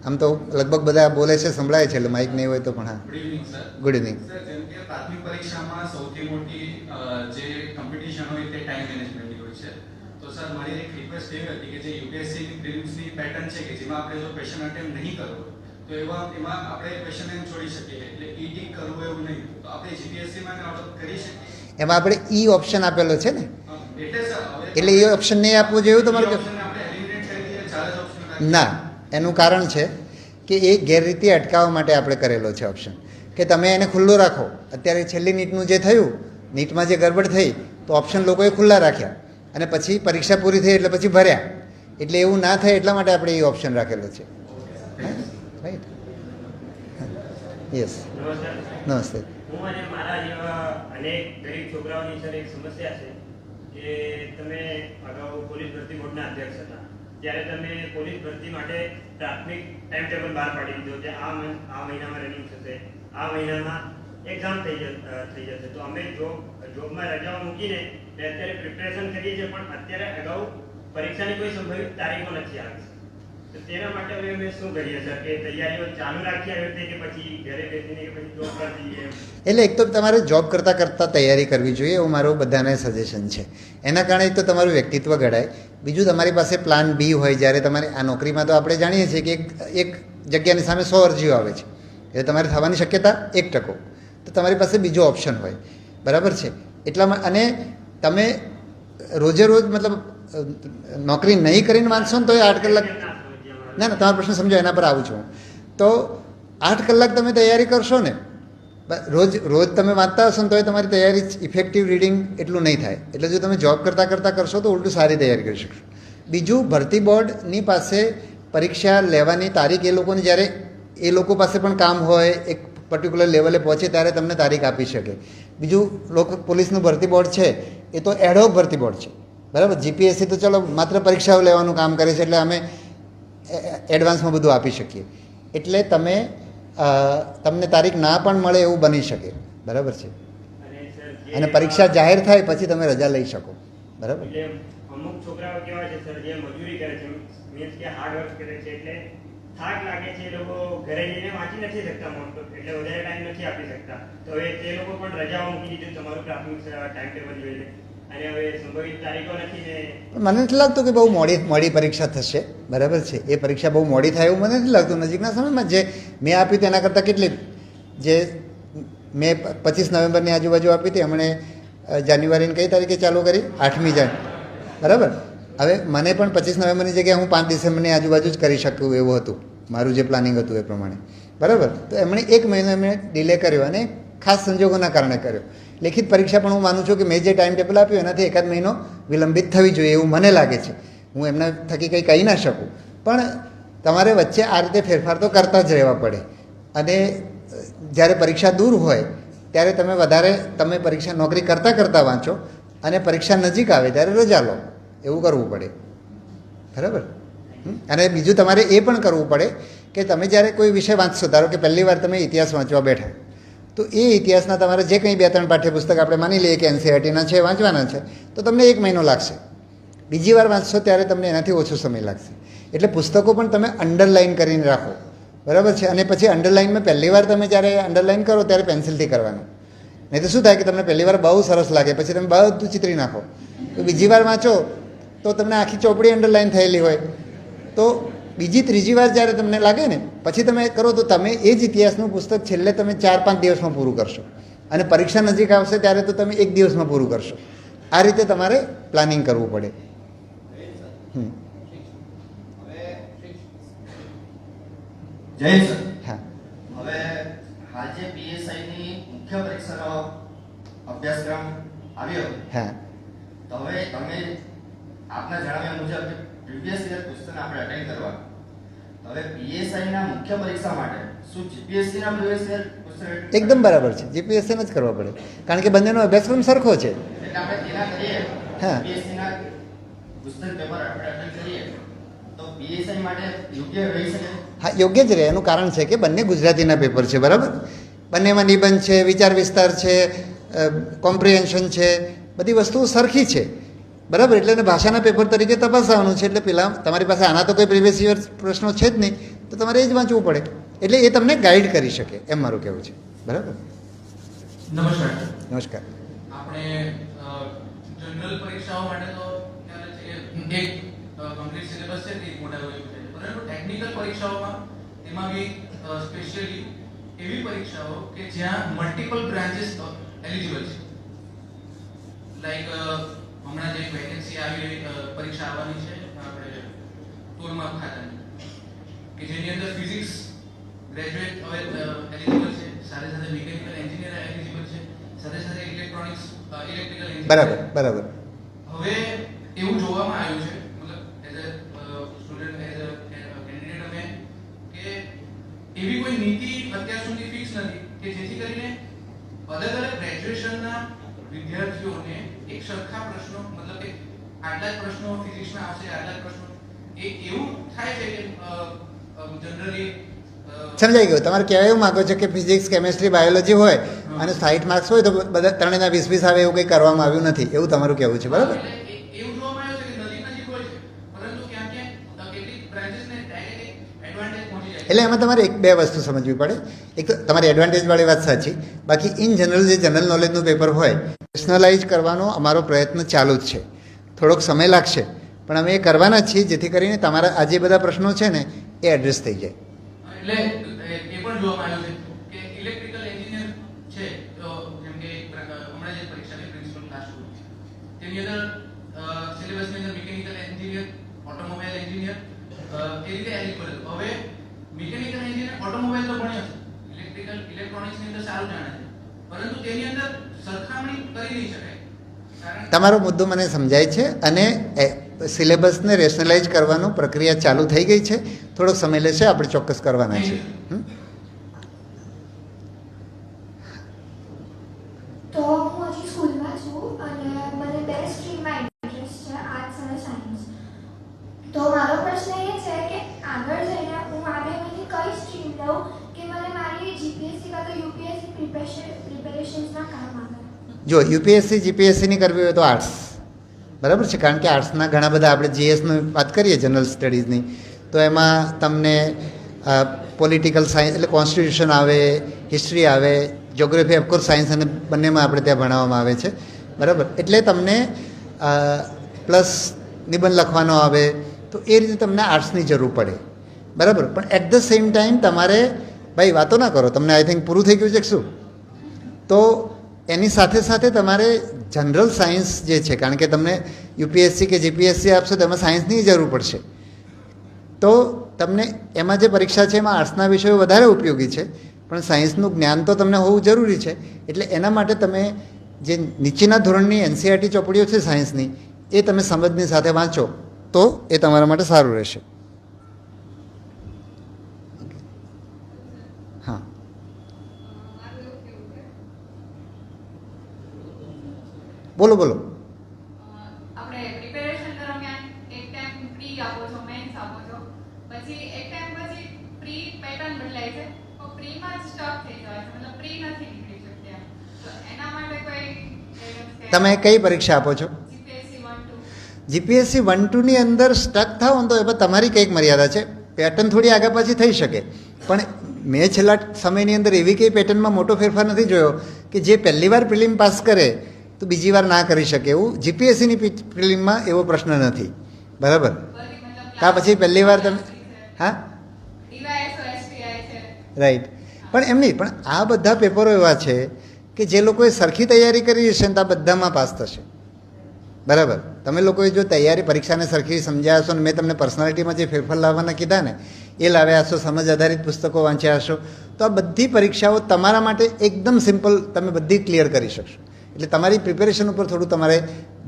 આમ તો લગભગ બધા બોલે છે, સંભળાય છે, એટલે માઇક નહીં હોય તો પણ હા. Good evening. જેમ કે પ્રાથમિક પરીક્ષામાં સૌથી મોટી જે કોમ્પિટિશન હોય તે ટાઈમ મેનેજમેન્ટની હોય છે. તો સર, મારી એક રિક્વેસ્ટ એવી હતી કે જે યુપીએસસી પ્રિલિમ્સની પેટર્ન છે કે જેમાં આપણે જો ક્વેશ્ચન અટેમ્પ્ટ નહીં કરવો તો એમાં આપણે ક્વેશ્ચન એમ છોડી શકીએ, એટલે ટીક કરવું એવું નહીં. તો આપણે જીપીએસસીમાં કરી શકીએ. એમાં આપણે ઈ ઓપ્શન આપેલો છે ને, એટલે સર એટલે એ ઓપ્શન નહીં આપવું જોઈએ તમારે. ના, એનું કારણ છે કે એ ગેરરીતિ અટકાવવા માટે આપણે કરેલો છે ઓપ્શન, કે તમે એને ખુલ્લો રાખો. અત્યારે છેલ્લી નીટનું જે થયું, નીટમાં જે ગડબડ થઈ તો ઓપ્શન લોકોએ ખુલ્લા રાખ્યા અને પછી પરીક્ષા પૂરી થઈ એટલે પછી ભર્યા. એટલે એવું ના થાય એટલા માટે આપણે એ ઓપ્શન રાખેલો છે. રાઈટ? યસ. નમસ્તે. હું અને મારા જેવા અનેક ગરીબ છોકરાઓની સર એક સમસ્યા છે કે તમે અગાઉ પોલીસ ભરતી બોર્ડના અધ્યક્ષ હતા, ત્યારે તમે પોલીસ ભરતી માટે પ્રાથમિક ટાઈમ ટેબલ બહાર પાડી દીધો કે આ મહિનામાં રનિંગ થશે, આ મહિનામાં એક્ઝામ થઈ જશે. તો અમે જોબમાં રજાઓ મૂકીને અત્યારે પ્રિપેરેશન કરીએ છીએ, પણ અત્યારે અગાઉ પરીક્ષાની કોઈ સંભવિત તારીખો નથી આવી. તો તેના માટે હવે અમે શું કરીએ સર, કે તૈયારીઓ ચાલુ રાખીએ આવી રીતે કે પછી ઘરે બેસીને કે પછી જોબ પર જઈએ? એટલે એક તો તમારે જોબ કરતાં તૈયારી કરવી જોઈએ, એવું મારું બધાને સજેશન છે. એના કારણે એક તો તમારું વ્યક્તિત્વ ઘડાય, બીજું તમારી પાસે પ્લાન બી હોય. જ્યારે તમારે આ નોકરીમાં તો આપણે જાણીએ છીએ કે એક જગ્યાની સામે 100 અરજીઓ આવે છે, એટલે તમારે થવાની શક્યતા 1%. તો તમારી પાસે બીજો ઓપ્શન હોય, બરાબર છે. એટલામાં અને તમે રોજે રોજ મતલબ નોકરી નહીં કરીને વાંચશો ને તો 8 કલાક. ના, તમારો પ્રશ્ન સમજો, એના પર આવું છું. તો 8 કલાક તમે તૈયારી કરશો ને, રોજ તમે વાંચતા હશો ને તો તમારી તૈયારી ઇફેક્ટિવ રીડિંગ એટલું નહીં થાય. એટલે જો તમે જોબ કરતાં કરશો તો ઉલટું સારી તૈયારી કરી શકશો. બીજું, ભરતી બોર્ડની પાસે પરીક્ષા લેવાની તારીખ એ લોકોની, જ્યારે એ લોકો પાસે પણ કામ હોય, એક પર્ટિક્યુલર લેવલે પહોંચે ત્યારે તમને તારીખ આપી શકે. બીજું, પોલીસનું ભરતી બોર્ડ છે એ તો એડહોક ભરતી બોર્ડ છે, બરાબર. જીપીએસસી તો ચલો માત્ર પરીક્ષાઓ લેવાનું કામ કરે છે, એટલે અમે એડવાન્સમાં બધું આપી શકીએ. એટલે તમને તારીખ ના પણ મળે એવું બની શકે, બરાબર છે. અને પરીક્ષા જાહેર થાય પછી તમે રજા લઈ શકો, બરાબર. અમુક છોકરાઓ કેવા છે સર, જે મજૂરી કરે છે, મીન્સ કે હાર્ડ વર્ક કરે છે, એટલે થાક લાગે છે, એ લોકો ઘરે જઈને વાંચી નથી શકતા, એટલે વધારે ટાઈમ નથી આપી શકતા. તો હવે તે લોકો પણ રજાઓ મૂકી દીધું તમારું પ્રાથમિક ટાઈમ ટેબલ જોઈને, અને હવે સંભવિત તારીખો નથી ને. મને નથી લાગતું કે બહુ મોડી પરીક્ષા થશે, બરાબર છે. એ પરીક્ષા બહુ મોડી થાય એવું મને નથી લાગતું. નજીકના સમયમાં જે મેં આપી તેના કરતાં કેટલી, જે મેં 25 નવેમ્બરની આજુબાજુ આપી હતી, હમણે જાન્યુઆરીની કઈ તારીખે ચાલુ કરી? 8મી જાન્યુઆરી, બરાબર. હવે મને પણ 25 નવેમ્બરની જગ્યાએ હું 5 ડિસેમ્બરની આજુબાજુ જ કરી શકું એવું હતું, મારું જે પ્લાનિંગ હતું એ પ્રમાણે, બરાબર. તો એમણે 1 મહિનો એમણે ડિલે કર્યો અને ખાસ સંજોગોના કારણે કર્યો. લેખિત પરીક્ષા પણ હું માનું છું કે મેં જે ટાઈમ ટેબલ આપ્યું એનાથી 1 મહિનો વિલંબિત થવી જોઈએ એવું મને લાગે છે. હું એમના થકી કંઈ કહી ના શકું, પણ તમારે વચ્ચે આ રીતે ફેરફાર તો કરતા જ રહેવા પડે. અને જ્યારે પરીક્ષા દૂર હોય ત્યારે તમે પરીક્ષા નોકરી કરતાં વાંચો, અને પરીક્ષા નજીક આવે ત્યારે રજા લો, એવું કરવું પડે, બરાબર. અને બીજું તમારે એ પણ કરવું પડે કે તમે જ્યારે કોઈ વિષય વાંચશો, ધારો કે પહેલી વાર તમે ઇતિહાસ વાંચવા બેઠા, તો એ ઇતિહાસના તમારે જે કંઈ 2-3 પાઠ્યપુસ્તક આપણે માની લઈએ કે NCERTના છે, વાંચવાના છે, તો તમને 1 મહિનો લાગશે. બીજી વાર વાંચશો ત્યારે તમને એનાથી ઓછો સમય લાગશે. એટલે પુસ્તકો પણ તમે અંડરલાઇન કરીને રાખો, બરાબર છે. અને પછી અંડરલાઇનમાં પહેલી વાર તમે જ્યારે અંડરલાઇન કરો ત્યારે પેન્સિલથી કરવાનું. નહીં તો શું થાય કે તમને પહેલી વાર બહુ સરસ લાગે, પછી તમે બધું ચિતરી નાખો. તો બીજી વાર વાંચો તો તમને આખી ચોપડી અંડરલાઇન થયેલી હોય, તો બીજી ત્રીજી વાર જ્યારે તમને લાગે ને પછી તમે કરો, તો તમે એ જ ઇતિહાસનું પુસ્તક છેલ્લે તમે 4-5 દિવસમાં પૂરું કરશો, અને પરીક્ષા નજીક આવશે ત્યારે તો તમે 1 દિવસમાં પૂરું કરશો. આ રીતે તમારે પ્લાનિંગ કરવું પડે. જય સર. હા, હવે આજે પીએસઆઈની મુખ્ય પરીક્ષાનો અભ્યાસક્રમ આવ્યો. હા, તો હવે તમે આપના જણાવ્યા મુજબ પ્રીવિયસ યર ક્વેશ્ચન આપણે અટેન્ડ કરવા. તો હવે પીએસઆઈ ના મુખ્ય પરીક્ષા માટે શું જીપીએસસી ના પ્રીવિયસ યર ક્વેશ્ચન એકદમ બરાબર છે. જીપીએસસીને જ કરવા પડે, કારણ કે બંનેનો અભ્યાસક્રમ સરખો છે. એટલે આપણે તેના કરીએ. હા, પીએસસી ના ક્વેશ્ચન પેપર આપણે અટેન્ડ કરીએ તો પીએસઆઈ માટે યોગ્ય રહી શકે. હા, યોગ્ય જ રહે. એનું કારણ છે કે બંને ગુજરાતીના પેપર છે, બરાબર. બંનેમાં નિબંધ છે, વિચાર વિસ્તાર છે, કોમ્પ્રિહેન્શન છે, બધી વસ્તુઓ સરખી છે, બરાબર. એટલે એને ભાષાના પેપર તરીકે તપાસવાનું છે. એટલે પેલા તમારી પાસે આના તો કોઈ પ્રીવિયસ યર પ્રશ્નો છે જ નહીં, તો તમારે એ જ વાંચવું પડે. એટલે એ તમને ગાઈડ કરી શકે, એમ મારું કહેવું છે, બરાબર. નમસ્કાર. નમસ્કાર. આપણે જનરલ પરીક્ષાઓ માટે તો એક કમ્પ્લીટ સિલેબસ છે તે મોટા હોય છે, પરંતુ ટેકનિકલ પરીક્ષાઓમાં એમાં બી સ્પેશિયલી એવી પરીક્ષાઓ કે જ્યાં મલ્ટિપલ બ્રાન્ચીસ એલિજિબલ છે. લાઈક હમણાં જે વેકેન્સી આવી પરીક્ષા આવવાની છે આપણે ટોલમાપ ખાતાની, કે જેની અંદર ફિઝિક્સ ગ્રેજ્યુએટ હવે એલિજિબલ છે, સાથે સાથે મિકેનિકલ એન્જિનિયર એલિજિબલ છે, સાથે સાથે ઇલેક્ટ્રોનિક્સ ઇલેક્ટ્રિકલ એન્જિનિયર. બરાબર, બરાબર. હવે એવું જોવામાં આવ્યું છે, મતલબ as a student as a candidate અમે, કે એવી કોઈ નીતિ અત્યાર સુધી ફિક્સ નથી કે જેથી કરીને અલગ અલગ ગ્રેજ્યુએશનના વિદ્યાર્થીઓને એક સરખા પ્રશ્નો, મતલબ કે આટલા જ પ્રશ્નો ફિઝિક્સના આવશે, આટલા જ પ્રશ્નો, એવું થાય છે કે જનરલી સમજાઈ ગયું. તમારે કહેવા એવું માગો છો કે ફિઝિક્સ, કેમેસ્ટ્રી, બાયોલોજી હોય અને 60 માર્ક્સ હોય તો બધા ત્રણેયના 20-20 આવે, એવું કંઈ કરવામાં આવ્યું નથી, એવું તમારું કહેવું છે, બરાબર. એવું જોવામાં આવ્યું છે કે નજીક નજીક હોય છે, પરંતુ ક્યાં ક્યાં કેટલીક બ્રાન્ચીસને ડાયરેક્ટ એડવાન્ટેજ પહોંચી જાય. એટલે એમાં તમારે એક બે વસ્તુ સમજવી પડે. એક તો તમારી એડવાન્ટેજવાળી વાત સાચી, બાકી ઇન જનરલ જે જનરલ નોલેજનું પેપર હોય પર્સનલાઇઝ કરવાનો અમારો પ્રયત્ન ચાલુ જ છે. થોડોક સમય લાગશે, પણ અમે એ કરવાના જ છીએ જેથી કરીને તમારા આ જે બધા પ્રશ્નો છે ને એ એડ્રેસ થઈ જાય. એટલે એ પણ જોવામાં આવ્યું છે કે ઇલેક્ટ્રિકલ એન્જિનિયર છે, તો જેમ કે હમણાં જે પરીક્ષાની પ્રિન્સિપલ ક્લાસ તેની અંદર સિલેબસની અંદર મિકેનિકલ એન્જિનિયર, ઓટોમોબાઈલ એન્જિનિયર એ રીતે એલિજિબલ. હવે મિકેનિકલ એન્જિનિયર ઓટોમોબાઈલ તો ભણ્યો છે, ઇલેક્ટ્રિકલ ઇલેક્ટ્રોનિક્સની અંદર સારું જાણે છે, પરંતુ તેની અંદર સરખામણી કરી નહીં શકાય. તમારો મુદ્દો મને સમજાય છે અને સિલેબસને રેશનલાઇઝ કરવાનું પ્રક્રિયા ચાલુ થઈ ગઈ છે. થોડોક સમય લેશે, આપણે ચોક્કસ કરવાના છીએ. તો હું હજી સ્કૂલમાં છું અને મને બે સ્ટ્રીમમાં ઇન્ટરેસ્ટ છે, આર્ટ્સ અને સાયન્સ. તો મારો પ્રશ્ન એ છે કે આગળ જઈને હું આગળની કઈ સ્ટ્રીમ લઉં કે મને મારી જીપીએસસી કાં તો યુપીએસસી પ્રિપેરેશન્સમાં કામ આવે. જો યુપીએસસી જીપીએસસીની કરવી હોય તો આર્ટ્સ, બરાબર છે. કારણ કે આર્ટ્સના ઘણા બધા, આપણે જીએસની વાત કરીએ જનરલ સ્ટડીઝની, તો એમાં તમને પોલિટિકલ સાયન્સ એટલે કોન્સ્ટિટ્યુશન આવે, હિસ્ટ્રી આવે, જ્યોગ્રાફી, ઓફકોર્સ સાયન્સ અને બંનેમાં આપણે ત્યાં ભણાવવામાં આવે છે, બરાબર. એટલે તમને પ્લસ નિબંધ લખવાનો આવે, તો એ રીતે તમને આર્ટ્સની જરૂર પડે, બરાબર. પણ એટ ધ સેમ ટાઈમ તમારે, ભાઈ વાતો ના કરો, તમને આઈ થિંક પૂરું થઈ ગયું છે કે શું? તો એની સાથે સાથે તમારે જનરલ સાયન્સ જે છે, કારણ કે તમને યુપીએસસી કે જીપીએસસી આપશો તો એમાં સાયન્સની જરૂર પડશે, તો તમને એમાં જે પરીક્ષા છે એમાં આર્ટ્સના વિષયો વધારે ઉપયોગી છે, પણ સાયન્સનું જ્ઞાન તો તમને હોવું જરૂરી છે. એટલે એના માટે તમે જે નીચેના ધોરણની એનસીઈઆરટી ચોપડીઓ છે સાયન્સની, એ તમે સમજની સાથે વાંચો તો એ તમારા માટે સારું રહેશે. હા, બોલો બોલો. આપણે પ્રિપેરેશન દરમિયાન એક ટાઈમ પ્રી આપો છો, મેન્સ આપો છો, પછી એક ટાઈમ પછી પ્રી પેટર્ન બદલાય છે, તો પ્રીમાં જ સ્ટક થઈ જાય છે, મતલબ પ્રી નથી નીકળી શકતી. તો એના માટે કોઈ તમે કઈ પરીક્ષા આપો છો? જીપીએસસી 1-2. જીપીએસસી 1-2ની અંદર સ્ટક થાવ તો એમાં તમારી કંઈક મર્યાદા છે. પેટર્ન થોડી આગળ પાછી થઈ શકે, પણ મેં છેલ્લા સમયની અંદર એવી કંઈ પેટર્નમાં મોટો ફેરફાર નથી જોયો કે જે પહેલી વાર પ્રિલિમ પાસ કરે તો બીજી વાર ના કરી શકે. એવું જીપીએસસીની પ્રિલિમમાં એવો પ્રશ્ન નથી, બરાબર. ત્યાં પછી પહેલી વાર તમે, હા રાઈટ. પણ એમ નહીં, પણ આ બધા પેપરો એવા છે કે જે લોકોએ સરખી તૈયારી કરી હશે ને તો આ બધામાં પાસ થશે. બરાબર. તમે લોકોએ જો તૈયારી પરીક્ષાને સરખી સમજ્યા હશો ને મેં તમને પર્સનાલિટીમાં જે ફેરફાર લાવવાના કીધા ને એ લાવ્યા હશો, સમજ આધારિત પુસ્તકો વાંચ્યા હશો, તો આ બધી પરીક્ષાઓ તમારા માટે એકદમ સિમ્પલ, તમે બધી ક્લિયર કરી શકશો. એટલે તમારી પ્રિપેરેશન ઉપર થોડું તમારે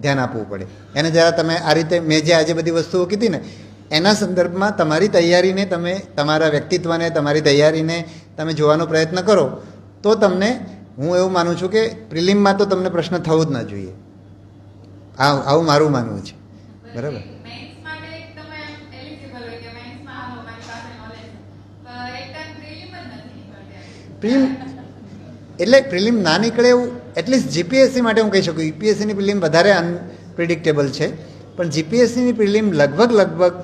ધ્યાન આપવું પડે. એને જરા તમે આ રીતે મેં જે આજે બધી વસ્તુઓ કીધી ને એના સંદર્ભમાં તમારી તૈયારીને તમે તમારા વ્યક્તિત્વને તમારી તૈયારીને તમે જોવાનો પ્રયત્ન કરો તો તમને, હું એવું માનું છું કે પ્રિલિમમાં તો તમને પ્રશ્ન થવો જ ના જોઈએ. આવું મારું માનવું છે. બરાબર. પ્રિલિમ એટલે પ્રિલિમ ના નીકળે એવું એટલીસ્ટ જીપીએસસી માટે હું કહી શકું. યુપીએસસીની પ્રિલિમ વધારે અનપ્રિડિક્ટેબલ છે, પણ જીપીએસસીની પ્રિલિમ લગભગ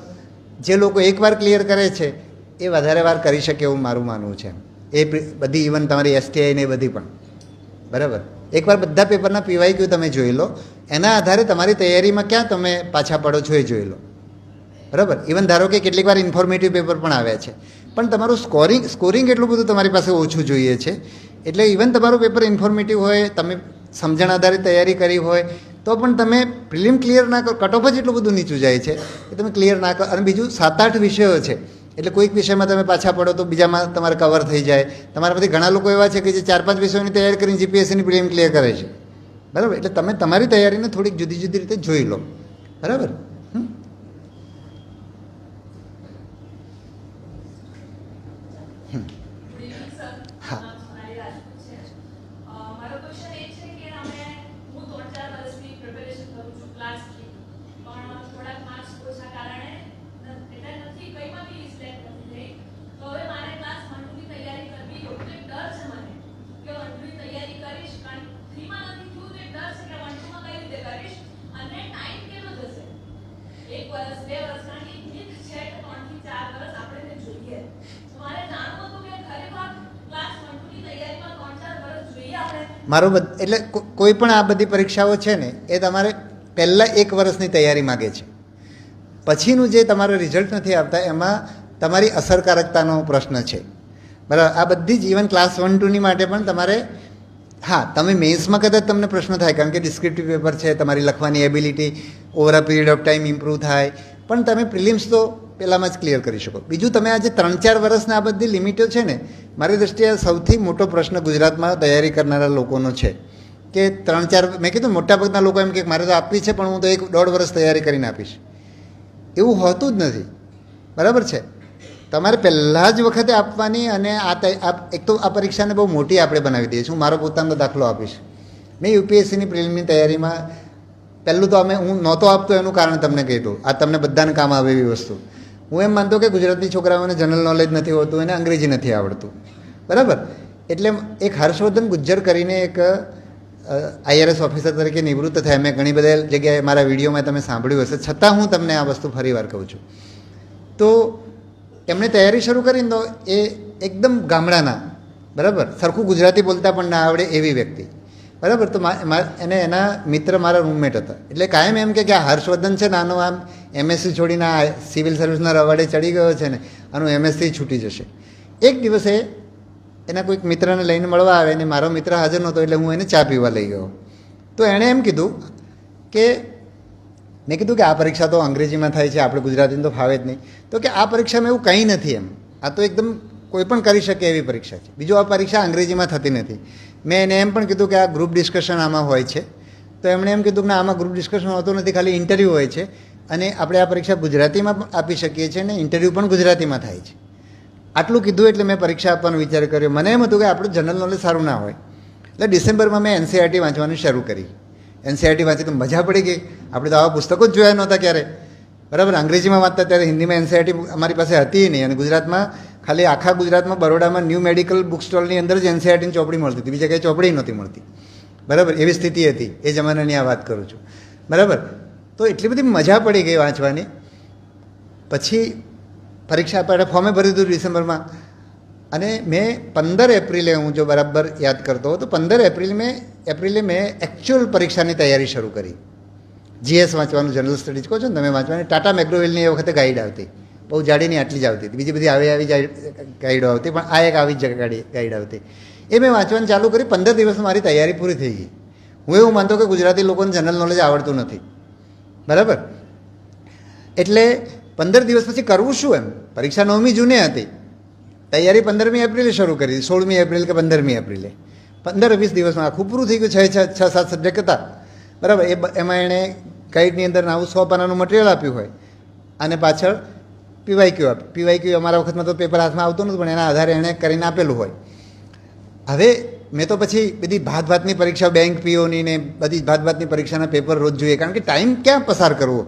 જે લોકો એકવાર ક્લિયર કરે છે એ વધારે વાર કરી શકે એવું મારું માનવું છે. એ બધી ઇવન તમારી એસટીઆઈ ને એ બધી પણ. બરાબર. એકવાર બધા પેપરના પીવાયક્યુ તમે જોઈ લો, એના આધારે તમારી તૈયારીમાં ક્યાં તમે પાછા પડો છો એ જોઈ લો. બરાબર. ઇવન ધારો કે કેટલીક વાર ઇન્ફોર્મેટિવ પેપર પણ આવ્યા છે, પણ તમારું સ્કોરિંગ એટલું બધું તમારી પાસે ઓછું જોઈએ છે. એટલે ઇવન તમારું પેપર ઇન્ફોર્મેટિવ હોય, તમે સમજણ આધારિત તૈયારી કરી હોય તો પણ તમે પ્રિલિમ ક્લિયર ના કરો, કટ ઓફ જ એટલું બધું નીચું જાય છે કે તમે ક્લિયર ના કરો. અને બીજું 7-8 વિષયો છે, એટલે કોઈક વિષયમાં તમે પાછા પડો તો બીજામાં તમારે કવર થઈ જાય. તમારામાંથી ઘણા લોકો એવા છે કે જે 4-5 વિષયોની તૈયારી કરીને જીપીએસસીની પ્રિલિમ ક્લિયર કરે છે. બરાબર. એટલે તમે તમારી તૈયારીને થોડીક જુદી જુદી રીતે જોઈ લો. બરાબર. હા. મારું એટલે કોઈ પણ આ બધી પરીક્ષાઓ છે ને એ તમારે પહેલાં 1 વર્ષની તૈયારી માગે છે. પછીનું જે તમારું રિઝલ્ટ નથી આવતા એમાં તમારી અસરકારકતાનો પ્રશ્ન છે. બરાબર. આ બધી જ ઇવન ક્લાસ 1-2ની માટે પણ તમારે, હા તમે મેન્સમાં કદાચ તમને પ્રશ્ન થાય કારણ કે ડિસ્ક્રિપ્ટિવ પેપર છે, તમારી લખવાની ability over a period of time improve થાય, પણ તમે પ્રિલિમ્સ તો પહેલાંમાં જ ક્લિયર કરી શકો. બીજું તમે આજે 3-4 વર્ષના આ બધી લિમિટો છે ને, મારી દૃષ્ટિએ સૌથી મોટો પ્રશ્ન ગુજરાતમાં તૈયારી કરનારા લોકોનો છે કે 3-4, મેં કીધું મોટાભાગના લોકો એમ કે મારે તો આપવી છે પણ હું તો 1-1.5 વર્ષ તૈયારી કરીને આપીશ. એવું હોતું જ નથી. બરાબર છે. તમારે પહેલાં જ વખતે આપવાની. અને એક તો આ પરીક્ષાને બહુ મોટી આપણે બનાવી દઈએ છીએ. હું મારો પોતાનો દાખલો આપીશ. મેં યુપીએસસીની પ્રિલિમની તૈયારીમાં પહેલું તો હું નહોતો આપતો એનું કારણ તમને કહી દઉં, આ તમને બધાને કામ આવે એવી વસ્તુ. હું એમ માનતો કે ગુજરાતી છોકરાઓને જનરલ નોલેજ નથી હોતું, એને અંગ્રેજી નથી આવડતું. બરાબર. એટલે એક હર્ષવર્ધન ગુજ્જર કરીને એક આઈઆરએસ ઓફિસર તરીકે નિવૃત્ત થયા. મેં ઘણી બધા જગ્યાએ મારા વિડીયોમાં તમે સાંભળ્યું હશે, છતાં હું તમને આ વસ્તુ ફરી વાર કહું છું. તો એમણે તૈયારી શરૂ કરીને તો એ એકદમ ગામડાના, બરાબર, સરખું ગુજરાતી બોલતા પણ ના આવડે એવી વ્યક્તિ. બરાબર. તો એને એના મિત્ર મારા રૂમમેટ હતા. એટલે કાયમ એમ કે આ હર્ષવર્ધન છે ને આનો આમ એમએસસી છોડીને આ સિવિલ સર્વિસના રવાડે ચડી ગયો છે ને, આનું એમએસસી છૂટી જશે. એક દિવસે એના કોઈક મિત્રને લઈને મળવા આવે ને મારો મિત્ર હાજર નહોતો એટલે હું એને ચા પીવા લઈ ગયો. તો એણે એમ કીધું કે, મેં કીધું કે આ પરીક્ષા તો અંગ્રેજીમાં થાય છે, આપણે ગુજરાતીમાં તો ફાવે જ નહીં. તો કે આ પરીક્ષામાં એવું કંઈ નથી એમ, આ તો એકદમ કોઈ પણ કરી શકે એવી પરીક્ષા છે. બીજું આ પરીક્ષા અંગ્રેજીમાં થતી નથી. મેં એને એમ પણ કીધું કે આ ગ્રુપ ડિસ્કશન આમાં હોય છે. તો એમણે એમ કીધું કે આમાં ગ્રુપ ડિસ્કશન હોતું નથી, ખાલી ઇન્ટરવ્યૂ હોય છે અને આપણે આ પરીક્ષા ગુજરાતીમાં પણ આપી શકીએ છીએ અને ઇન્ટરવ્યૂ પણ ગુજરાતીમાં થાય છે. આટલું કીધું એટલે મેં પરીક્ષા આપવાનો વિચાર કર્યો. મને એમ હતું કે આપણું જનરલ નોલેજ સારું ના હોય. એટલે ડિસેમ્બરમાં મેં એનસીઈઆરટી વાંચવાનું શરૂ કરી. એનસીઈઆરટી વાંચી તો મજા પડી ગઈ. આપણે તો આવા પુસ્તકો જ જોયા નહોતા ક્યારે. બરાબર. અંગ્રેજીમાં વાંચતા ત્યારે હિન્દીમાં એનસીઈઆરટી અમારી પાસે હતી નહીં. અને ગુજરાતમાં ખાલી આખા ગુજરાતમાં બરોડામાં ન્યૂ મેડિકલ બુક સ્ટોલની અંદર જ એનસીઈઆરટીની ચોપડી મળતી હતી, બીજી જગ્યાએ ચોપડી નહોતી મળતી. બરાબર. એવી સ્થિતિ હતી એ જમાનાની આ વાત કરું છું. બરાબર. તો એટલી બધી મજા પડી ગઈ વાંચવાની. પછી પરીક્ષા આપણે ફોર્મે ભરી દીધું ડિસેમ્બરમાં. અને મેં 15 એપ્રિલે, હું જો બરાબર યાદ કરતો હોઉં તો 15 એપ્રિલે મેં એકચ્યુઅલ પરીક્ષાની તૈયારી શરૂ કરી. જીએસ વાંચવાનું, જનરલ સ્ટડીઝ કહો છો ને તમે વાંચવાની. ટાટા મેકગ્રો-હિલની એ વખતે ગાઈડ આવતી, બહુ જાડીની આટલી જ આવતી હતી. બીજી બધી આવી ગાઈડો આવતી, પણ આ એક આવી જ ગાઈડ આવતી. એ મેં વાંચવાનું ચાલુ કરી. 15 દિવસમાં મારી તૈયારી પૂરી થઈ ગઈ. હું એવું માનતો કે ગુજરાતી લોકોને જનરલ નોલેજ આવડતું નથી. બરાબર. એટલે 15 દિવસ પછી કરવું શું? એમ પરીક્ષા 9મી જૂને હતી, તૈયારી 15મી એપ્રિલે શરૂ કરી, 16મી એપ્રિલ કે 15મી એપ્રિલે. 15-20 દિવસમાં આખું પૂરું થઈ ગયું. 6-7 સબ્જેક્ટ હતા, બરાબર. એમાં એણે ગાઈડની અંદર આવું 100 પાનાનું મટીરિયલ આપ્યું હોય અને પાછળ પીવાયક્યુ આપ્યું. પીવાયક્યુ અમારા વખતમાં તો પેપર હાથમાં આવતું નહોતું, પણ એના આધારે એણે કરીને આપેલું હોય. હવે મેં તો પછી બધી ભાતની પરીક્ષા, બેંક પીઓની ને બધી ભાતની પરીક્ષાના પેપર રોજ જોઈએ, કારણ કે ટાઈમ ક્યાં પસાર કરવો.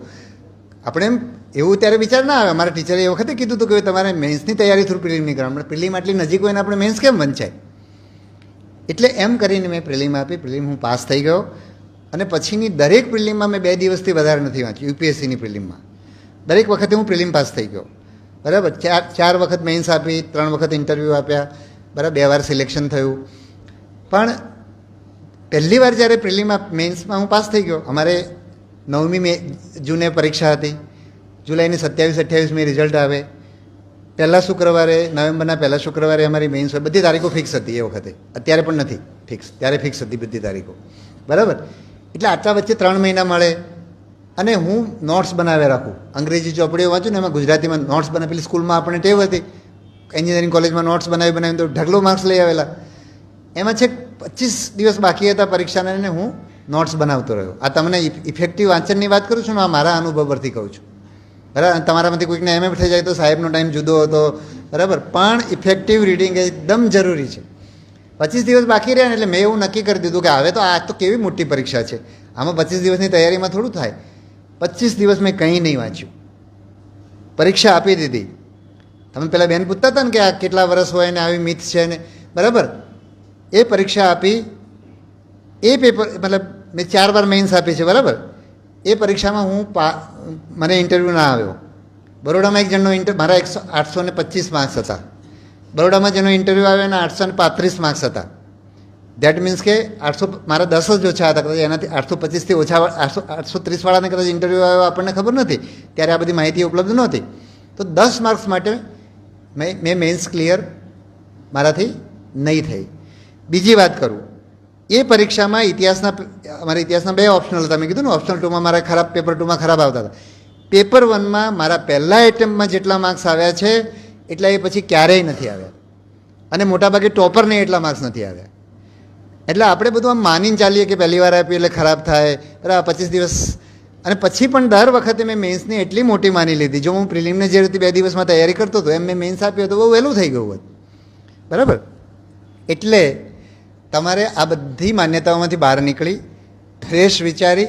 આપણે એમ એવું ત્યારે વિચાર ના આવે. અમારા ટીચરે એ વખતે કીધું હતું કે તમારે મેન્સની તૈયારી થ્રુ પ્રિલિમ નહીં કરવાનું. પ્રિલિમ આટલી નજીક હોય ને આપણે મેન્સ કેમ વંચાય? એટલે એમ કરીને મેં પ્રિલિમ આપી. પ્રિલિમ હું પાસ થઈ ગયો અને પછીની દરેક પ્રિલિમમાં મેં 2 દિવસથી વધારે નથી વાંચ્યું. યુપીએસસીની પ્રિલિમમાં દરેક વખતે હું પ્રિલિમ પાસ થઈ ગયો, બરાબર. 4 વખત મેન્સ આપી, 3 વખત ઇન્ટરવ્યૂ આપ્યા, બરાબર. 2 વાર સિલેક્શન થયું. પણ પહેલી વાર જ્યારે પ્રિલિમમાં મેન્સમાં હું પાસ થઈ ગયો, અમારે 9મી જૂને પરીક્ષા હતી, જુલાઈની 27-28મી રિઝલ્ટ આવે. પહેલા શુક્રવારે, નવેમ્બરના પહેલા શુક્રવારે અમારી મેન્સ હોય. બધી તારીખો ફિક્સ હતી એ વખતે. અત્યારે પણ નથી ફિક્સ, ત્યારે ફિક્સ હતી બધી તારીખો, બરાબર. એટલે આટલા વચ્ચે 3 મહિના મળે અને હું નોટ્સ બનાવી રાખું. અંગ્રેજી ચોપડીઓ વાંચું ને એમાં ગુજરાતીમાં નોટ્સ બનાવી. પેલી સ્કૂલમાં આપણે ટેવ હતી, એન્જિનિયરિંગ કોલેજમાં નોટ્સ બનાવીને તો ઢગલો માર્ક્સ લઈ આવેલા. એમાં છે 25 દિવસ બાકી હતા પરીક્ષાના અને હું નોટ્સ બનાવતો રહ્યો. આ તમને ઇફેક્ટિવ વાંચનની વાત કરું છું ને, આ મારા અનુભવ પરથી કહું છું, બરાબર. તમારામાંથી કોઈકને એમ થઈ જાય તો સાહેબનો ટાઈમ જુદો હતો, બરાબર. પણ ઇફેક્ટિવ રીડિંગ એકદમ જરૂરી છે. 25 દિવસ બાકી રહ્યા ને એટલે મેં એવું નક્કી કરી દીધું કે હવે તો આ તો કેવી મોટી પરીક્ષા છે, આમાં 25 દિવસની તૈયારીમાં થોડું થાય. 25 દિવસ મેં કંઈ નહીં વાંચ્યું, પરીક્ષા આપી દીધી. તમે પેલા બેન પૂછતા હતા ને કે આ કેટલા વર્ષ હોય ને આવી મિથ છે ને, બરાબર. એ પરીક્ષા આપી. એ પેપર મતલબ મેં 4 વાર મેઇન્સ આપી છે, બરાબર. એ પરીક્ષામાં હું મને ઇન્ટરવ્યૂ ના આવ્યો. બરોડામાં એક જણનો મારા 825 માર્ક્સ હતા. બરોડામાં જેનો ઇન્ટરવ્યૂ આવ્યો એના 835 માર્ક્સ હતા. દેટ મીન્સ કે 800 મારા 10 જ ઓછા હતા. કદાચ એનાથી 825થી ઓછા 830 વાળાને કદાચ ઇન્ટરવ્યૂ આવ્યો આપણને ખબર નથી, ત્યારે આ બધી માહિતી ઉપલબ્ધ નહોતી. તો 10 માર્ક્સ માટે મેં મેન્સ ક્લિયર મારાથી નહીં થઈ. બીજી વાત કરું, એ પરીક્ષામાં અમારા ઇતિહાસના 2 ઓપ્શનલ હતા. મેં કીધું ને ઓપ્શનલ 2માં મારા ખરાબ, પેપર 2માં ખરાબ આવતા હતા. પેપર 1માં મારા પહેલા એટેમ્પમાં જેટલા માર્ક્સ આવ્યા છે એટલા એ પછી ક્યારેય નથી આવ્યા, અને મોટાભાગે ટોપરને એટલા માર્ક્સ નથી આવ્યા. એટલે આપણે બધું આમ માનીને ચાલીએ કે પહેલી વાર આપીએ એટલે ખરાબ થાય, બરાબર. 25 દિવસ અને પછી પણ દર વખતે મેં મેન્સની એટલી મોટી માની લીધી. જો હું પ્રિલિમને જે રીતે 2 દિવસમાં તૈયારી કરતો હતો એમ મેં મેન્સ આપ્યો તો બહુ વહેલું થઈ ગયું હોત, બરાબર. એટલે તમારે આ બધી માન્યતાઓમાંથી બહાર નીકળી ફ્રેશ વિચારી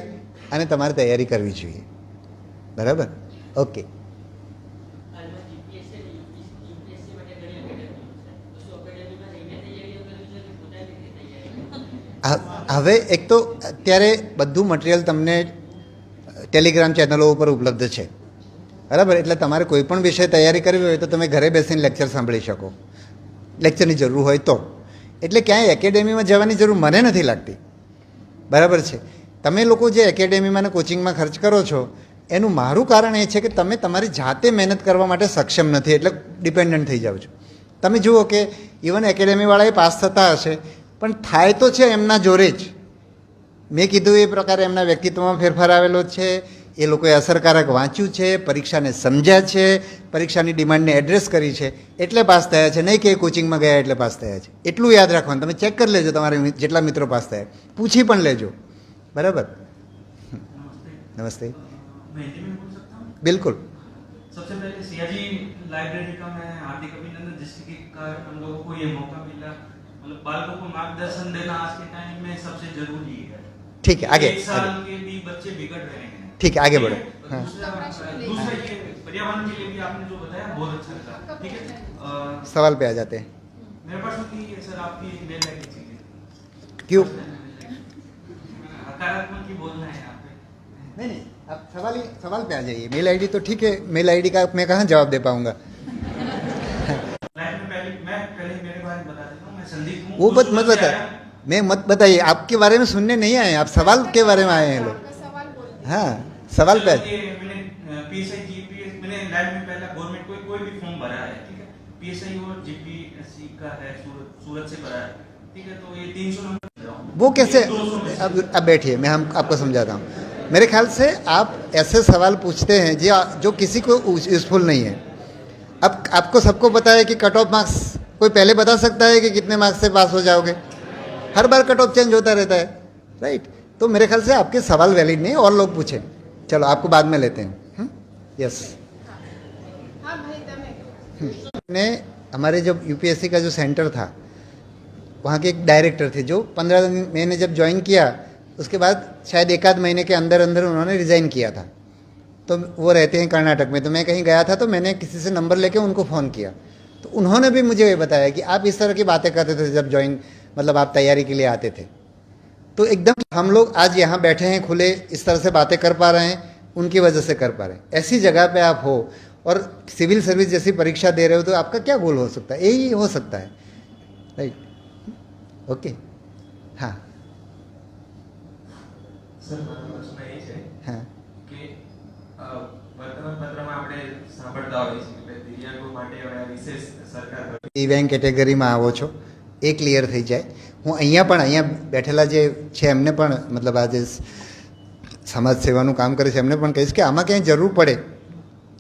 અને તમારે તૈયારી કરવી જોઈએ, બરાબર. ઓકે. હવે એક તો અત્યારે બધું મટીરિયલ તમને ટેલિગ્રામ ચેનલો ઉપર ઉપલબ્ધ છે, બરાબર. એટલે તમારે કોઈ પણ વિષય તૈયારી કરવી હોય તો તમે ઘરે બેસીને લેક્ચર સાંભળી શકો, લેક્ચરની જરૂર હોય તો. એટલે ક્યાંય એકેડેમીમાં જવાની જરૂર મને નથી લાગતી, બરાબર છે. તમે લોકો જે એકેડેમીમાં અને કોચિંગમાં ખર્ચ કરો છો એનું મારું કારણ એ છે કે તમે તમારી જાતે મહેનત કરવા માટે સક્ષમ નથી, એટલે ડિપેન્ડન્ટ થઈ જાઓ છો. તમે જુઓ કે ઇવન એકેડેમીવાળા એ પાસ થતા હશે પણ થાય તો છે એમના જોરે જ. મેં કીધું એ પ્રકારે એમના વ્યક્તિત્વમાં ફેરફાર આવેલો છે. એ લોકોએ અસરકારક વાંચ્યું છે, પરીક્ષાને સમજ્યા છે, પરીક્ષાની ડિમાન્ડને એડ્રેસ કરી છે, એટલે પાસ થયા છે. નહીં કે કોચિંગમાં ગયા એટલે પાસ થયા છે. એટલું યાદ રાખવાનું. તમે ચેક કરી લેજો તમારા જેટલા મિત્રો પાસ થયા, પૂછી પણ લેજો, બરાબર. नमस्ते। मैं हिंदी में बोल सकता हूँ? बिल्कुल। सबसे पहले सियाजी लाइब्रेरी का मैं हार्दिक अभिनंदन, जिसके कारण हम लोगों को ये मौका मिला, मतलब बालकों को मार्गदर्शन देना आज के टाइम में सबसे जरूरी है। ठीक है, आगे। 1 साल के भी बच्चे बिगड़ रहे हैं। ठीक है, आगे बढ़ो। हाँ। दूसरा ये पर्यावरण के लिए भी आपने जो बताया बहुत अच्छा लगा। ठीक है, सवाल पे आ जाते हैं। मेरे पास होती है सर आपकी मेल आईडी चाहिए। क्यों? हकारात्मक ही बोलना है यहाँ पे। नहीं, आप सवाल पे आ जाइए। मेल आईडी तो ठीक है, मेल आईडी का मैं कहाँ जवाब दे पाऊंगा। वो मत बताइए, मैं मत बताइए, आपके बारे में सुनने नहीं आए, आप सवाल के बारे में आए हैं लोग। हाँ, सवाल पे मैंने पीएसआई जीपीएस मैंने लाइव में पहला गवर्नमेंट कोई भी फॉर्म भरा है, ठीक है, पीएसआई और जीपीएससी का है, सूरत से भरा है, ठीक है, तो ये 300 नंबर वो कैसे, अब बैठिए, मैं आपको समझाता हूँ। मेरे ख्याल से आप ऐसे सवाल पूछते हैं जो किसी को यूजफुल नहीं है। अब आपको सबको पता है कि कट ऑफ मार्क्स कोई पहले बता सकता है कि कितने मार्क्स से पास हो जाओगे? हर बार कट ऑफ चेंज होता रहता है, राइट? तो मेरे ख्याल से आपके सवाल वैलिड नहीं, और लोग पूछें। चलो आपको बाद में लेते हैं। यस, ने हमारे जब यूपीएससी का जो सेंटर था, वहाँ के एक डायरेक्टर थे जो 15 दिन मैंने जब ज्वाइन किया, उसके बाद शायद 1 महीने के अंदर अंदर उन्होंने रिज़ाइन किया था। तो वो रहते हैं कर्नाटक में, तो मैं कहीं गया था तो मैंने किसी से नंबर लेके उनको फ़ोन किया, तो उन्होंने भी मुझे ये बताया कि आप इस तरह की बातें करते थे जब ज्वाइन, मतलब आप तैयारी के लिए आते थे। तो एकदम हम लोग आज यहाँ बैठे हैं खुले, इस तरह से बातें कर पा रहे हैं, उनकी वजह से कर पा रहे हैं। ऐसी जगह पे आप हो और सिविल सर्विस जैसी परीक्षा दे रहे हो, तो आपका क्या गोल हो सकता है? यही हो सकता है, राइट? ओके, हाँ સર, મારો પ્રશ્ન એ છે હા કે વર્તમાનપત્રમાં આપણે સાંભળતા હોઈએ છીએ કે દિવ્યાંગો માટે હવે વિશેષ સરકાર દિવ્યાંગ કેટેગરીમાં આવો છો એ ક્લિયર થઈ જાય. હું અહીંયા બેઠેલા જે છે એમને પણ, મતલબ આ જે સમાજ સેવાનું કામ કરે છે એમને પણ કહીશ કે આમાં ક્યાંય જરૂર પડે.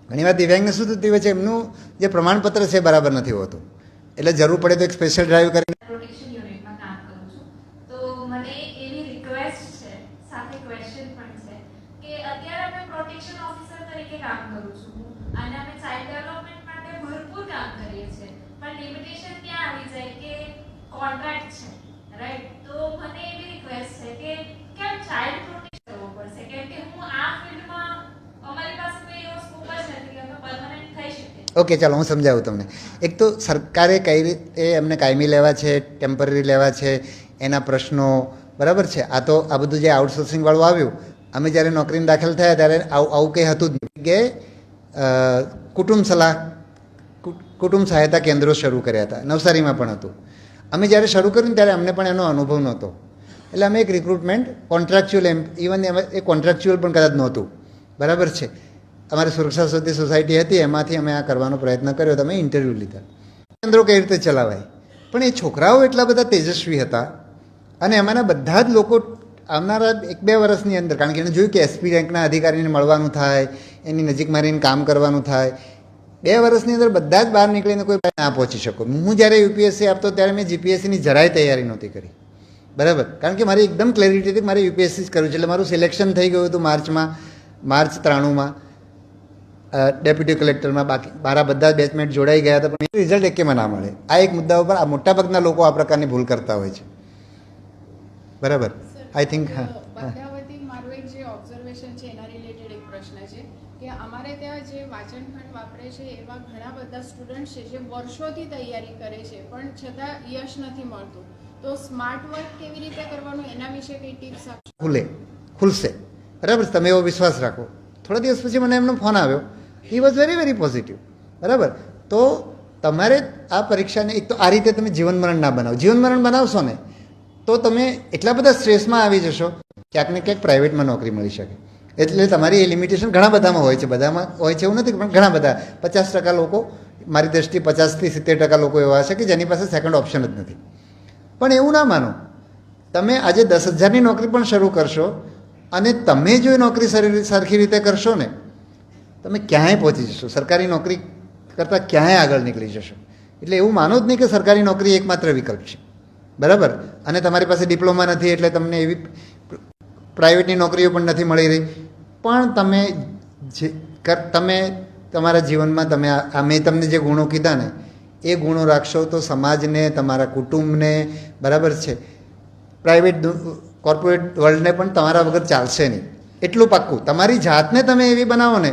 ઘણીવાર દિવ્યાંગને શું થતી હોય છે, એમનું જે પ્રમાણપત્ર છે બરાબર નથી હોતું, એટલે જરૂર પડે તો એક સ્પેશિયલ ડ્રાઈવ કરીને પ્રોટેક્શન યુનિટમાં કામ કરું છું. તો મને એવી રિક્વેસ્ટ છે, સાથે ક્વેશ્ચન પણ છે કે અત્યારે અમે પ્રોટેક્શન ઓફિસર તરીકે કામ કરું છું અને અમે ચાઇલ્ડ ડેવલપમેન્ટ માટે ભરપૂર કામ કરીએ છીએ, પણ લિમિટેશન ક્યાં આવી જાય કે કોન્ટ્રાક્ટ છે, રાઈટ? તો મને એવી રિક્વેસ્ટ છે કે કેમ ચાઇલ્ડ પ્રોટેક્શન કરવો પડશે, કેમ કે હું આ ફિલ્ડમાં અમારી પાસે કોઈ એવો સ્કોપ જ નથી કે અમે પરમનન્ટ થઈ શકીએ. ઓકે, ચાલો હું સમજાવું તમને. એક તો સરકારે કઈ રીતે એમને કાયમી લેવા છે, ટેમ્પરરી લેવા છે, એના પ્રશ્નો બરાબર છે. આ તો આ બધું જે આઉટસોર્સિંગવાળું આવ્યું, અમે જ્યારે નોકરીમાં દાખલ થયા ત્યારે આવું કંઈ હતું જ નહીં કે કુટુંબ સહાયતા કેન્દ્રો શરૂ કર્યા હતા. નવસારીમાં પણ હતું. અમે જ્યારે શરૂ કર્યું ત્યારે અમને પણ એનો અનુભવ નહોતો, એટલે અમે એક રિક્રુટમેન્ટ કોન્ટ્રાક્ચ્યુઅલ, ઇવન એ કોન્ટ્રાક્ચ્યુઅલ પણ કદાચ નહોતું, બરાબર છે. અમારી સુરક્ષા સોસાયટી હતી, એમાંથી અમે આ કરવાનો પ્રયત્ન કર્યો. તમે ઇન્ટરવ્યૂ લીધા. કેન્દ્રો કઈ રીતે ચલાવાય, પણ એ છોકરાઓ એટલા બધા તેજસ્વી હતા અને એમાંના બધા જ લોકો આવનારા 1-2 વર્ષની અંદર, કારણ કે એને જોયું કે એસપી રેન્કના અધિકારીને મળવાનું થાય, એની નજીકમાં રહીને કામ કરવાનું થાય, 2 વર્ષની અંદર બધા જ બહાર નીકળીને કોઈ ના પહોંચી શકો. હું જ્યારે યુપીએસસી આપતો ત્યારે મેં જીપીએસસીની જરાય તૈયારી નહોતી કરી, બરાબર, કારણ કે મારી એકદમ ક્લેરિટી હતી કે મારે યુપીએસસી જ કરવું છે. એટલે મારું સિલેક્શન થઈ ગયું હતું માર્ચ 93માં ડેપ્યુટી કલેક્ટરમાં. બાકી મારા બધા જ બેચમેટ જોડાઈ ગયા હતા, પણ રિઝલ્ટ એકેમાં ના મળે. આ એક મુદ્દા ઉપર આ મોટાભાગના લોકો આ પ્રકારની ભૂલ કરતા હોય છે, બરાબર. આઈ થિંક બધાવતી મારું એક જે ઓબ્ઝર્વેશન છે એના રિલેટેડ એક પ્રશ્ન છે કે અમારે ત્યાં જે વાંચનખંડ વાપરે છે એવા ઘણા બધા સ્ટુડન્ટ છે જે વર્ષોથી તૈયારી કરે છે પણ છતાં યશ નથી મળતું. તો સ્માર્ટ વર્ક કેવી રીતે કરવાનું એના વિશે કઈ ટિપ્સ આપશો? ખુલશે, બરાબર. તમે એવો વિશ્વાસ રાખો. થોડા દિવસ પછી મને એમનો ફોન આવ્યો. He was very very positive, બરાબર. તો તમારે આ પરીક્ષાને એક તો આ રીતે તમે જીવન મરણ ના બનાવો. જીવન મરણ બનાવશો ને તો તમે એટલા બધા સ્ટ્રેસમાં આવી જશો, ક્યાંક ને ક્યાંક પ્રાઇવેટમાં નોકરી મળી શકે. એટલે તમારી એ લિમિટેશન ઘણા બધામાં હોય છે, બધામાં હોય છે એવું નથી, પણ ઘણા બધા 50% લોકો, મારી દ્રષ્ટિએ 50થી 70% લોકો એવા હશે કે જેની પાસે સેકન્ડ ઓપ્શન જ નથી. પણ એવું ના માનો, તમે આજે 10,000ની નોકરી પણ શરૂ કરશો અને તમે જો એ નોકરી સરખી રીતે કરશો ને, તમે ક્યાંય પહોંચી જશો. સરકારી નોકરી કરતાં ક્યાંય આગળ નીકળી જશો. એટલે એવું માનો જ નહીં કે સરકારી નોકરી એકમાત્ર વિકલ્પ છે, બરાબર. અને તમારી પાસે ડિપ્લોમા નથી એટલે તમને એવી પ્રાઇવેટની નોકરીઓ પણ નથી મળી રહી. પણ તમે તમારા જીવનમાં મેં તમને જે ગુણો કીધા ને એ ગુણો રાખશો તો સમાજને, તમારા કુટુંબને, બરાબર છે, પ્રાઇવેટ કોર્પોરેટ વર્લ્ડને પણ તમારા વગર ચાલશે નહીં. એટલું પાક્કું. તમારી જાતને તમે એવી બનાવો ને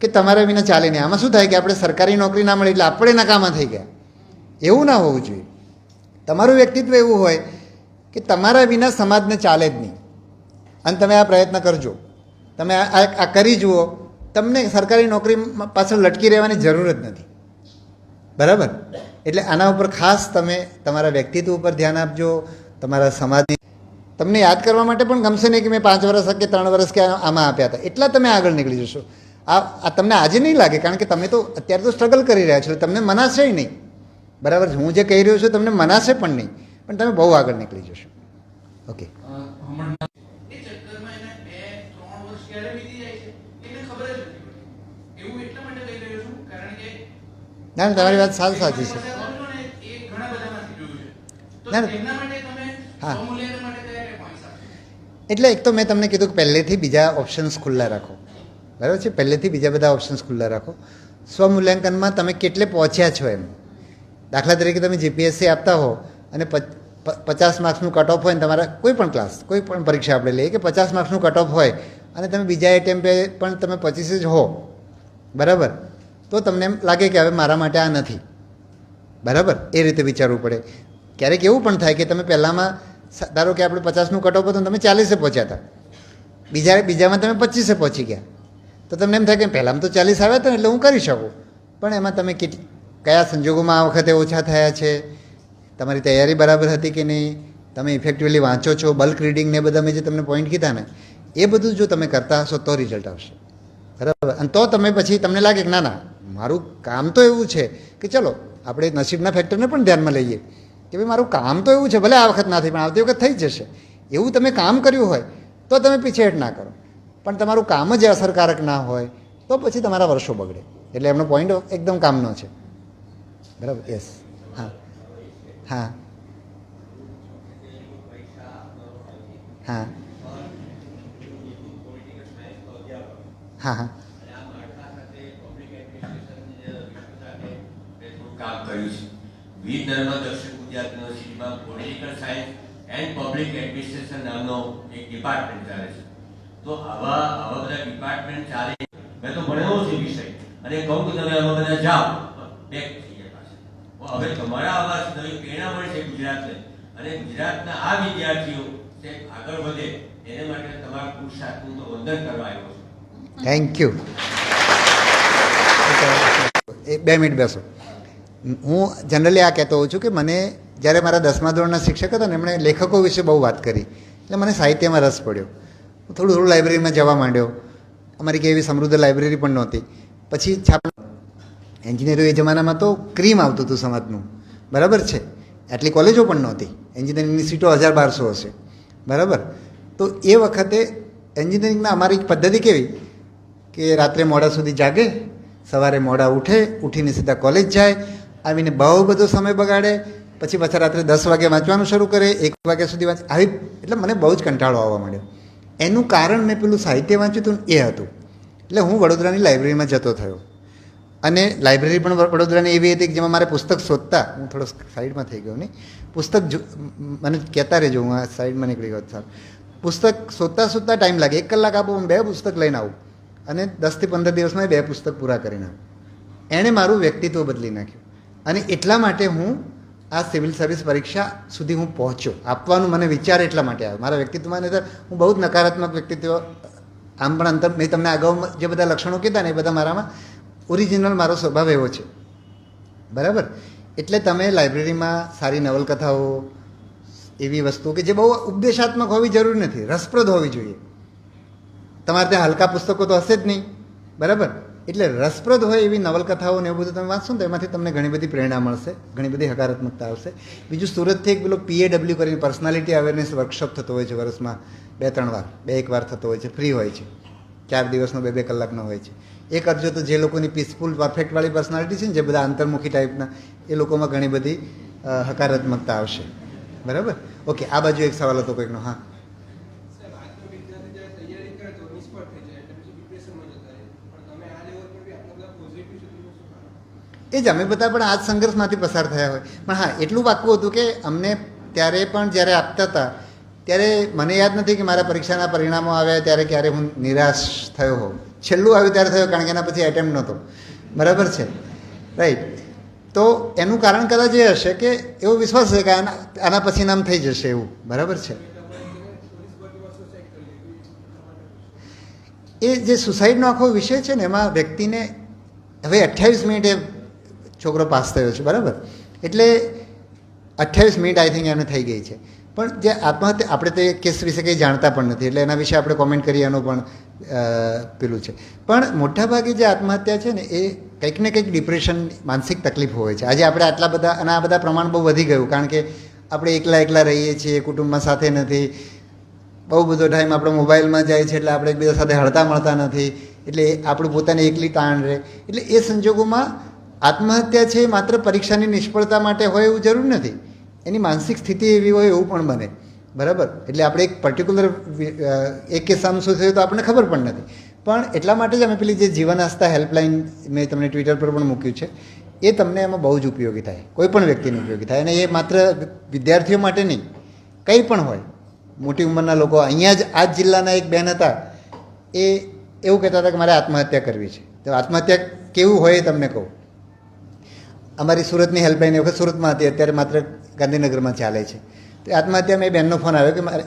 કે તમારા વિના ચાલે નહીં. આમાં શું થાય કે આપણે સરકારી નોકરી ના મળે એટલે આપણે નકામા થઈ ગયા. એવું ના હોવું જોઈએ. તમારું વ્યક્તિત્વ એવું હોય કે તમારા વિના સમાજને ચાલે જ નહીં. અને તમે આ પ્રયત્ન કરજો, તમે આ કરી જુઓ, તમને સરકારી નોકરી પાછળ લટકી રહેવાની જરૂર જ નથી, બરાબર. એટલે આના ઉપર ખાસ તમે તમારા વ્યક્તિત્વ ઉપર ધ્યાન આપજો. તમારા સમાજની તમને યાદ કરવા માટે પણ ગમશે નહીં કે મેં 5 વર્ષ કે 3 વર્ષ કે આમાં આપ્યા હતા. એટલા તમે આગળ નીકળી જશો. આ તમને આજે નહીં લાગે, કારણ કે તમે તો અત્યારે તો સ્ટ્રગલ કરી રહ્યા છો, તમને મનાશે નહીં, બરાબર. હું જે કહી રહ્યો છું તમને મનાશે પણ નહીં, પણ તમે બહુ આગળ નીકળી જશો. ઓકે. ક્યારે વીતી જાય છે એને ખબર જ નથી પડતી. એવું એટલા માટે કહી રહ્યો છું કારણ કે ના તમારી વાત સાચી છે. એ ઘણા બધામાંથી જોયું છે. તો એમના માટે તમે સ્વમૂલ્યાંકન માટે કયા પોઈન્ટ્સ આપશો? એટલે એક તો મેં તમને કીધું કે પહેલેથી બીજા ઓપ્શન્સ ખુલ્લા રાખો, બરાબર છે. પહેલેથી બીજા બધા ઓપ્શન્સ ખુલ્લા રાખો. સ્વમૂલ્યાંકનમાં તમે કેટલે પહોંચ્યા છો એમ. દાખલા તરીકે તમે જીપીએસસી આપતા હો અને 50 માર્ક્સનું કટ ઓફ હોય ને તમારા કોઈ પણ ક્લાસ કોઈ પણ પરીક્ષા આપણે લઈએ કે 50 માર્ક્સનું કટ ઓફ હોય અને તમે બીજા એટેમ્પે પણ તમે 25 જ હો, બરાબર, તો તમને એમ લાગે કે હવે મારા માટે આ નથી, બરાબર. એ રીતે વિચારવું પડે. ક્યારેક એવું પણ થાય કે તમે પહેલાંમાં ધારો કે આપણે 50નું કટ ઓફ હતું તમે 40 પહોંચ્યા હતા, બીજામાં તમે 25 પહોંચી ગયા, તો તમને એમ થાય કે પહેલાંમાં તો 40 આવ્યા હતા એટલે હું કરી શકું, પણ એમાં તમે કયા સંજોગોમાં આ વખતે ઓછા થયા છે, તમારી તૈયારી બરાબર હતી કે નહીં, તમે ઇફેક્ટિવલી વાંચો છો, બલ્ક રીડિંગ ને બધા મેં જે તમને પોઈન્ટ કીધા ને એ બધું જો તમે કરતા હશો તો રિઝલ્ટ આવશે, બરાબર. અને તો તમે પછી તમને લાગે કે ના ના મારું કામ તો એવું છે કે ચલો આપણે નસીબના ફેક્ટરને પણ ધ્યાનમાં લઈએ કે ભાઈ મારું કામ તો એવું છે, ભલે આ વખત ના થઈ પણ આવતી વખત થઈ જશે, એવું તમે કામ કર્યું હોય તો તમે પીછેહટ ના કરો. પણ તમારું કામ જ અસરકારક ના હોય તો પછી તમારા વર્ષો બગડે. એટલે એમનો પોઈન્ટ એકદમ કામનો છે, બરાબર. યસ. હા હા હા હા હા કામ કર્યું છે. વીર ધર્મ દક્ષિણ ગુજરાત યુનિવર્સિટીમાં political science and public administration નામનો એક ડિપાર્ટમેન્ટ ચાલે છે. તો આવા બધા ડિપાર્ટમેન્ટ ચાલે, મેં તો ભણેલો છે વિષય અને કહું કે તમે આવા બધા જાઓ બેક થઈ જાય પાછા. હવે તમારા આવા નવી પ્રેરણા મળશે ગુજરાતને અને ગુજરાતના આ વિદ્યાર્થીઓ આગળ વધે એને માટે તમારા પુરુષાર્થનું તો વંદન કરવા આવ્યો છું. Thank you. 2 મિનિટ બેસો. હું જનરલી આ કહેતો હોઉં છું કે મને જ્યારે મારા 10મા ધોરણના શિક્ષક હતા ને એમણે લેખકો વિશે બહુ વાત કરી એટલે મને સાહિત્યમાં રસ પડ્યો. હું થોડું લાઇબ્રેરીમાં જવા માંડ્યો. અમારી કે એવી સમૃદ્ધ લાઇબ્રેરી પણ નહોતી. પછી એન્જિનિયરો એ જમાનામાં તો ક્રીમ આવતું હતું સમાજનું, બરાબર છે. આટલી કોલેજો પણ નહોતી, એન્જિનિયરિંગની સીટો 1000-1200 હશે, બરાબર. તો એ વખતે એન્જિનિયરિંગના અમારી પદ્ધતિ કેવી કે રાત્રે મોડા સુધી જાગે, સવારે મોડા ઉઠીને સીધા કોલેજ જાય, આવીને બહુ બધો સમય બગાડે, પછી પાછા રાત્રે 10 વાગે વાંચવાનું શરૂ કરે, 1 વાગ્યા સુધી વાંચે. આવી એટલે મને બહુ જ કંટાળો આવવા માંડ્યો. એનું કારણ મેં પેલું સાહિત્ય વાંચ્યું હતું એ હતું. એટલે હું વડોદરાની લાઇબ્રેરીમાં જતો થયો અને લાઇબ્રેરી પણ વડોદરાની એવી હતી કે જેમાં મારે પુસ્તક શોધતા, હું થોડો સાઈડમાં થઈ ગયો નહીં, પુસ્તક મને કહેતા રહેજો, હું આ સાઈડમાં નીકળી ગયો સારું. પુસ્તક શોધતા ટાઈમ લાગે, 1 કલાક આપો હું 2 પુસ્તક લઈને આવું અને 10 થી 15 દિવસમાં 2 પુસ્તક પૂરા કરીને આવું. એણે મારું વ્યક્તિત્વ બદલી નાખ્યું અને એટલા માટે હું આ સિવિલ સર્વિસ પરીક્ષા સુધી હું પહોંચ્યો. આપવાનું મને વિચાર એટલા માટે આવ્યો. મારા વ્યક્તિત્વમાં નહીં તો હું બહુ જ નકારાત્મક વ્યક્તિત્વ, આમ પણ અંતર મેં તમને અગાઉ જે બધા લક્ષણો કીધા ને એ બધા મારામાં ઓરિજિનલ મારો સ્વભાવ એવો છે, બરાબર. એટલે તમે લાઇબ્રેરીમાં સારી નવલકથાઓ, એવી વસ્તુઓ કે જે બહુ ઉપદેશાત્મક હોવી જરૂરી નથી, રસપ્રદ હોવી જોઈએ. તમારે ત્યાં હલકા પુસ્તકો તો હશે જ નહીં, બરાબર. એટલે રસપ્રદ હોય એવી નવલકથાઓ ને એવું બધું તમે વાંચશો ને તો એમાંથી તમને ઘણી બધી પ્રેરણા મળશે, ઘણી બધી હકારાત્મકતા આવશે. બીજું સુરતથી એક પેલો PAW કરીને પર્સનાલિટી અવેરનેસ વર્કશોપ થતો હોય છે વર્ષમાં 2-3 વાર, 2-1 વાર થતો હોય છે, ફ્રી હોય છે, 4 દિવસનો 2-2 કલાકનો હોય છે. એ કરજો તો જે લોકોની પીસફુલ પરફેક્ટવાળી પર્સનાલિટી છે ને, જે બધા અંતર્મુખી ટાઈપના, એ લોકોમાં ઘણી બધી હકારાત્મકતા આવશે, બરાબર. ઓકે, આ બાજુ એક સવાલ હતો કોઈકનો. હા એ જ અમે બધા પણ આ જ સંઘર્ષમાંથી પસાર થયા હોય. પણ હા એટલું પાક્કું હતું કે અમને ત્યારે પણ જ્યારે આપતા હતા ત્યારે મને યાદ નથી કે મારા પરીક્ષાના પરિણામો આવ્યા ત્યારે ક્યારે હું નિરાશ થયો હોઉં. છેલ્લું આવ્યું ત્યારે થયો, કારણ કે એના પછી એટેમ્પ નહોતો, બરાબર છે, રાઈટ. તો એનું કારણ કદાચ એ હશે કે એવો વિશ્વાસ છે કે આના પછી નામ થઈ જશે એવું, બરાબર છે. એ જે સુસાઇડનો આખો વિષય છે ને એમાં વ્યક્તિને હવે 28 મિનિટે છોકરો પાસ થયો છે, બરાબર. એટલે 28 મિનિટ આઈ થિંક એને થઈ ગઈ છે. પણ જે આત્મહત્યા, આપણે તે કેસ વિશે કંઈ જાણતા પણ નથી એટલે એના વિશે આપણે કોમેન્ટ કરીએ એનું પણ પેલું છે. પણ મોટાભાગે જે આત્મહત્યા છે ને એ કંઈક ને કંઈક ડિપ્રેશન, માનસિક તકલીફ હોય છે. આજે આપણે આટલા બધા અને આ બધા પ્રમાણ બહુ વધી ગયું, કારણ કે આપણે એકલા રહીએ છીએ, કુટુંબમાં સાથે નથી, બહુ બધો ટાઈમ આપણો મોબાઈલમાં જાય છે, એટલે આપણે એકબીજા સાથે હળતા મળતા નથી, એટલે આપણું પોતાની એકલી તાણ રહે. એટલે એ સંજોગોમાં આત્મહત્યા છે માત્ર પરીક્ષાની નિષ્ફળતા માટે હોય એવું જરૂર નથી, એની માનસિક સ્થિતિ એવી હોય એવું પણ બને. બરાબર, એટલે આપણે એક પર્ટિક્યુલર એક કિસ્સામાં શું થયું તો આપણને ખબર પણ નથી. પણ એટલા માટે જ અમે પેલી જે જીવન આસ્થા હેલ્પલાઇન મેં તમને ટ્વિટર પર પણ મૂક્યું છે, એ તમને એમાં બહુ જ ઉપયોગી થાય, કોઈ પણ વ્યક્તિને ઉપયોગી થાય. અને એ માત્ર વિદ્યાર્થીઓ માટે નહીં, કંઈ પણ હોય, મોટી ઉંમરના લોકો. અહીંયા જ આ જ જિલ્લાના એક બેન હતા, એ એવું કહેતા હતા કે મારે આત્મહત્યા કરવી છે. તો આત્મહત્યા કેવું હોય એ તમને કહું. અમારી સુરતની હેલ્પલાઇન એ વખત સુરતમાં હતી, અત્યારે માત્ર ગાંધીનગરમાં ચાલે છે. તો આત્મહત્યામાં એ બહેનનો ફોન આવ્યો કે મારે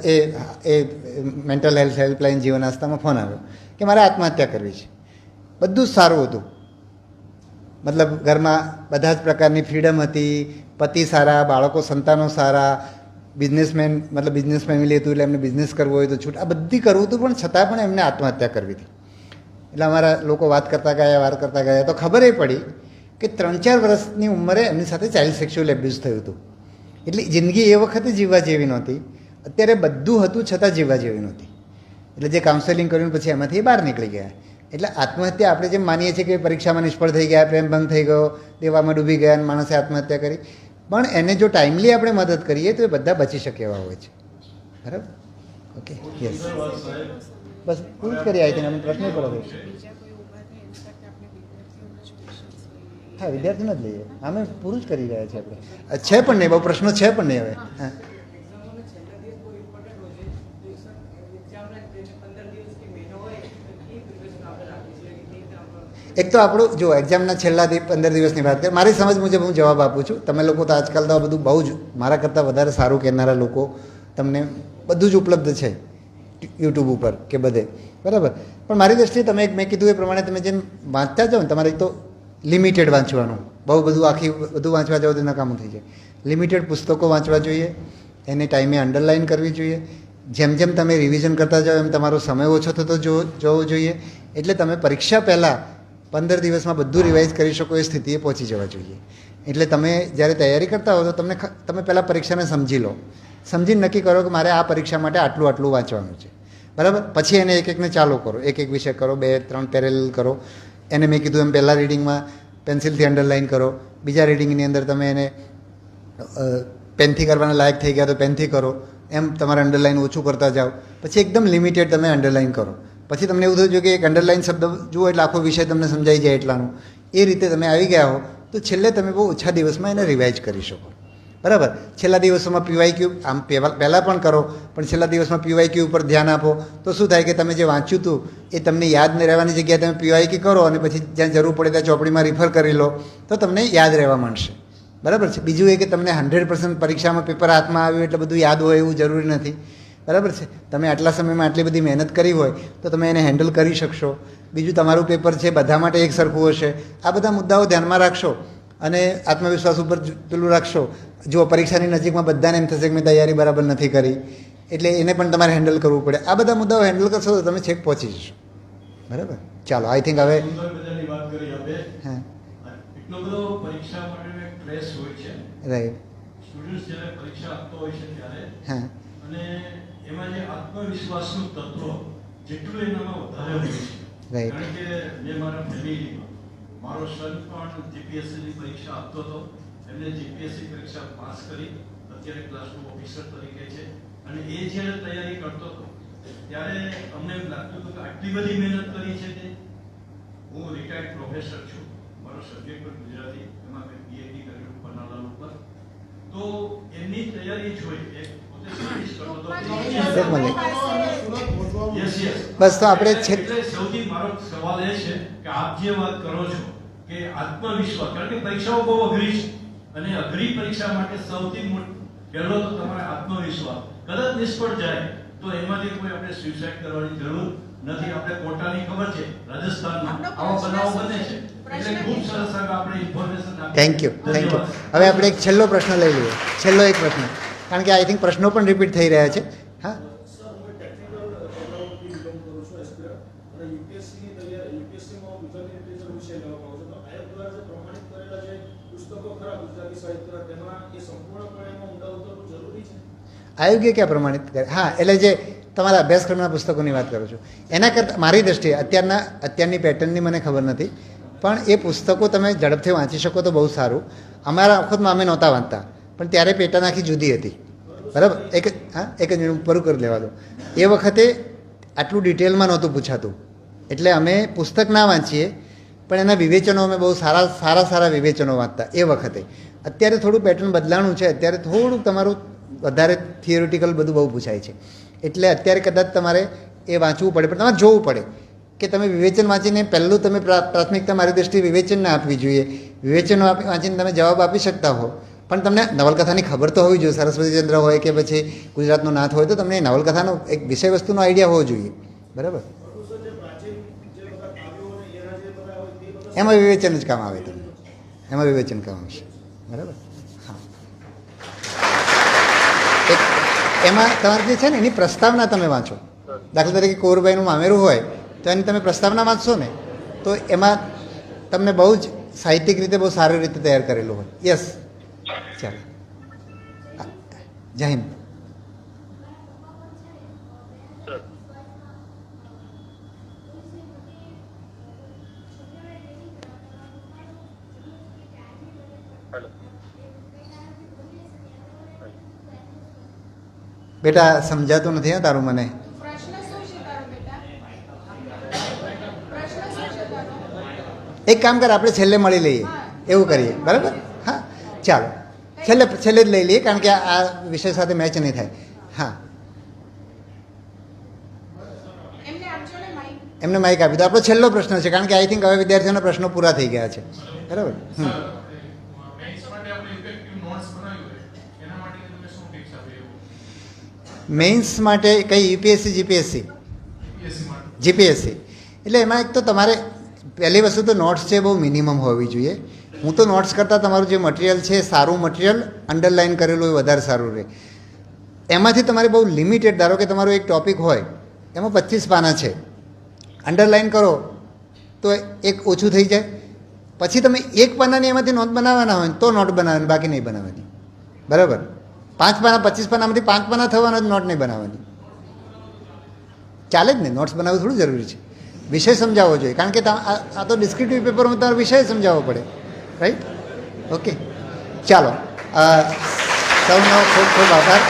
એ મેન્ટલ હેલ્થ હેલ્પલાઇન જીવન આસ્થામાં ફોન આવ્યો કે મારે આત્મહત્યા કરવી છે. બધું જ સારું હતું, મતલબ ઘરમાં બધા જ પ્રકારની ફ્રીડમ હતી, પતિ સારા, બાળકો સંતાનો સારા, બિઝનેસમેન મતલબ બિઝનેસ ફેમિલી હતું, એટલે એમને બિઝનેસ કરવો હોય તો છૂટ, આ બધી કરવું હતું, પણ છતાં પણ એમને આત્મહત્યા કરવી હતી. એટલે અમારા લોકો વાત કરતા ગયા તો ખબર એ પડી કે 3-4 વર્ષની ઉંમરે એમની સાથે ચાઇલ્ડ સેક્સ્યુઅલ એબ્યુઝ થયું હતું. એટલે જિંદગી એ વખતે જીવવા જેવી નહોતી, અત્યારે બધું હતું છતાં જીવવા જેવી નહોતી. એટલે જે કાઉન્સેલિંગ કર્યું પછી એમાંથી એ બહાર નીકળી ગયા. એટલે આત્મહત્યા આપણે જેમ માનીએ છીએ કે પરીક્ષામાં નિષ્ફળ થઈ ગયા, પ્રેમ ભંગ થઈ ગયો, દેવામાં ડૂબી ગયા અને માણસે આત્મહત્યા કરી, પણ એને જો ટાઈમલી આપણે મદદ કરીએ તો એ બધા બચી શકે એવા હોય છે. બરાબર, ઓકે, યસ, બસ પૂરું જ કરી આવી હતી. અમે પ્રશ્ન કરો હા, વિદ્યાર્થીને જ લઈએ, અમે પૂરું જ કરી રહ્યા છીએ. આપણે છે પણ નહીં, બહુ પ્રશ્નો છે પણ નહીં હવે. હા, એક તો આપણું જો એક્ઝામના છેલ્લા 15 દિવસની વાત કરીએ, મારી સમજ મુજબ હું જવાબ આપું છું. તમે લોકો તો આજકાલ તો આ બધું બહુ જ મારા કરતાં વધારે સારું કહેનારા લોકો, તમને બધું જ ઉપલબ્ધ છે યુટ્યુબ ઉપર કે બધે. બરાબર, પણ મારી દૃષ્ટિએ તમે મેં કીધું એ પ્રમાણે તમે જેમ વાંચતા જાઓ ને, તમારે એક તો લિમિટેડ વાંચવાનું, બહુ બધું વાંચવા જાઓ તો નકામું થઈ જાય. લિમિટેડ પુસ્તકો વાંચવા જોઈએ, એને ટાઈમે અંડરલાઇન કરવી જોઈએ. જેમ જેમ તમે રિવિઝન કરતા જાઓ એમ તમારો સમય ઓછો થતો જોવો જોઈએ. એટલે તમે પરીક્ષા પહેલાં 15 દિવસમાં બધું રિવાઇઝ કરી શકો એ સ્થિતિએ પહોંચી જવા જોઈએ. એટલે તમે જ્યારે તૈયારી કરતા હો તો તમે પહેલાં પરીક્ષાને સમજી લો, સમજીને નક્કી કરો કે મારે આ પરીક્ષા માટે આટલું વાંચવાનું છે. બરાબર, પછી એને એક એકને ચાલુ કરો, એક વિષય કરો, 2-3 પેરેલલ કરો. એને મેં કીધું એમ પહેલાં રીડિંગમાં પેન્સિલથી અંડરલાઇન કરો, બીજા રીડિંગની અંદર તમે એને પેનથી કરવાના લાયક થઈ ગયા તો પેનથી કરો, એમ તમારે અંડરલાઇન ઓછું કરતા જાઓ. પછી એકદમ લિમિટેડ તમે અંડરલાઇન કરો. પછી તમને એવું થયું કે એક અંડરલાઇન શબ્દ જુઓ એટલે આખો વિષય તમને સમજાઈ જાય એટલાનું. એ રીતે તમે આવી ગયા હો તો છેલ્લે તમે બહુ ઓછા દિવસમાં એને રિવાઇઝ કરી શકો. બરાબર, છેલ્લા દિવસોમાં PYQ આમ પહેલાં પણ કરો, પણ છેલ્લા દિવસમાં PYQ ઉપર ધ્યાન આપો તો શું થાય કે તમે જે વાંચ્યું હતું એ તમને યાદ ન રહેવાની જગ્યાએ તમે PYQ કરો અને પછી જ્યાં જરૂર પડે ત્યાં ચોપડીમાં રિફર કરી લો તો તમને યાદ રહેવા માંડશે. બરાબર છે. બીજું એ કે તમને 100% પરીક્ષામાં પેપર હાથમાં આવ્યું એટલે બધું યાદ હોય એવું જરૂરી નથી. બરાબર છે. તમે આટલા સમયમાં આટલી બધી મહેનત કરી હોય તો તમે એને હેન્ડલ કરી શકશો. બીજું તમારું પેપર છે બધા માટે એક સરખું હશે. આ બધા મુદ્દાઓ ધ્યાનમાં રાખશો અને આત્મવિશ્વાસ ઉપર પેલું રાખશો. જો પરીક્ષાની નજીકમાં બધાને એમ થશે કે મેં તૈયારી બરાબર નથી કરી, એટલે એને પણ તમારે હેન્ડલ કરવું પડે. આ બધા મુદ્દાઓ હેન્ડલ કરશો તો તમે છેક પહોંચી જશો. બરાબર, ચાલો આઈ થિંક હવે હા એટલો બધો પરીક્ષા માટેનો એક સ્ટ્રેસ હોય છે. રાઈટ, સ્ટુડન્ટ્સ જ્યારે પરીક્ષા આપતો હોય છે ત્યારે હા, અને એમાં જે આત્મવિશ્વાસનું તત્વ જેટલું એનામાં વધારે હોય છે. રાઈટ, કારણ કે મેં મારા ફેમિલીમાં મારો સન પણ જીપીએસસીની પરીક્ષા આપતો હતો. એમને જીપીએસસી પરીક્ષા પાસ કરી, અત્યારે ક્લાસ 2 ઓફિસર તરીકે છે. અને એ જ્યારે તૈયારી કરતો હતો ત્યારે અમને એમ લાગતું હતું કે આટલી બધી મહેનત કરી છે તે. હું રિટાયર્ડ પ્રોફેસર છું, મારો સબ્જેક્ટ પણ ગુજરાતી, એમાં મેં PhD કર્યું પન્નાલાલ ઉપર. તો એમની તૈયારી જોઈ એક પોતે સાયન્ટિસ્ટ કરતો હતો. બસ તો આપણે સૌથી મારો સવાલ એ છે કે આપ જે વાત કરો છો કે આત્મવિશ્વાસ, કારણ કે પરીક્ષાઓ બહુ અઘરી છે અને અઘરી પરીક્ષા માટે સૌથી પહેલો તો તમારે આત્મવિશ્વાસ. કદાચ નિષ્ફળ જાય તો એમાંથી કોઈ આપણે સ્યુસાઇડ કરવાની જરૂર નથી. આપણે કોટાની ખબર છે રાજસ્થાનમાં આવા બનાવો બને છે. એટલે ખૂબ સરસ આપણે ઇન્ફોર્મેશન આપી. Thank you. હવે આપણે એક છેલ્લો પ્રશ્ન લઈ લઈએ, છેલ્લો એક પ્રશ્ન, કારણ કે આઈ થિંક પ્રશ્નો પણ રિપીટ થઈ રહ્યા છે. હા, આયોગે ક્યાં પ્રમાણિત કરે? હા, એટલે જે તમારા અભ્યાસક્રમના પુસ્તકોની વાત કરું છું. એના કરતાં મારી દૃષ્ટિએ અત્યારની પેટર્નની મને ખબર નથી, પણ એ પુસ્તકો તમે ઝડપથી વાંચી શકો તો બહુ સારું. અમારા વખતમાં અમે નહોતા વાંચતા, પણ ત્યારે પેટર્ન આખી જુદી હતી, બરાબર. એક જ મિનિટ પૂરું કરી લેવા દો. એ વખતે આટલું ડિટેલમાં નહોતું પૂછાતું, એટલે અમે પુસ્તક ના વાંચીએ પણ એના વિવેચનો અમે બહુ સારા વિવેચનો વાંચતા એ વખતે. અત્યારે થોડું પેટર્ન બદલાણું છે, અત્યારે થોડુંક તમારું વધારે થિયોરિટિકલ બધું બહુ પૂછાય છે, એટલે અત્યારે કદાચ તમારે એ વાંચવું પડે, પણ તમારે જોવું પડે કે તમે વિવેચન વાંચીને પહેલું તમે પ્રાથમિકતા મારી દૃષ્ટિએ વિવેચનને આપવી જોઈએ. વિવેચનો વાંચીને તમે જવાબ આપી શકતા હો, પણ તમને નવલકથાની ખબર તો હોવી જોઈએ. સરસ્વતીચંદ્ર હોય કે પછી ગુજરાતનો નાથ હોય તો તમને નવલકથાનો એક વિષય વસ્તુનો આઈડિયા હોવો જોઈએ, બરાબર. એમાં વિવેચન જ કામ આવે, તમને એમાં વિવેચન કામ આવશે, બરાબર. હા, એમાં તમારે જે છે ને એની પ્રસ્તાવના તમે વાંચો. દાખલા તરીકે કુંવરબાઈનું મામેરું હોય તો એની તમે પ્રસ્તાવના વાંચશો ને તો એમાં તમને બહુ જ સાહિત્યિક રીતે બહુ સારી રીતે તૈયાર કરેલું હોય. યસ, ચાલો, જય હિન્દ. બેટા સમજાતું નથી હા તારું મને. એક કામ કર, આપણે છેલ્લે મળી લઈએ, એવું કરીએ, બરાબર. હા, ચાલો છેલ્લે જ લઈ લઈએ, કારણ કે આ વિષય સાથે મેચ નહીં થાય. હા, એમને માઇક આપી દો. આપણો છેલ્લો પ્રશ્ન છે, કારણ કે આઈ થિંક હવે વિદ્યાર્થીઓના પ્રશ્નો પૂરા થઈ ગયા છે, બરાબર. મેઇન્સ માટે કઈ યુપીએસસી જીપીએસસી એટલે એમાં એક તો તમારે પહેલી વસ્તુ તો નોટ્સ છે બહુ મિનિમમ હોવી જોઈએ. હું તો નોટ્સ કરતાં તમારું જે મટીરિયલ છે સારું મટીરિયલ અંડરલાઇન કરેલું એ વધારે સારું રહે. એમાંથી તમારે બહુ લિમિટેડ, ધારો કે તમારો એક ટૉપિક હોય એમાં 25 પાના છે, અંડરલાઇન કરો તો એક ઓછું થઈ જાય. પછી તમે એક પાનાની એમાંથી નોટ બનાવવાના હોય તો નોટ બનાવવાની, બાકી નહીં બનાવવાની, બરાબર. 5 પાના 25 પાનામાંથી 5 પાના થવાના જ, નોટ નહીં બનાવવાની. ચાલે જ ને, નોટ્સ બનાવવું થોડું જરૂરી છે. વિષય સમજાવવો જોઈએ, કારણ કે આ તો ડિસ્ક્રિપ્ટિવ પેપરમાં તમારો વિષય સમજાવવો પડે, રાઈટ. ઓકે, ચાલો, સૌનો ખૂબ ખૂબ આભાર.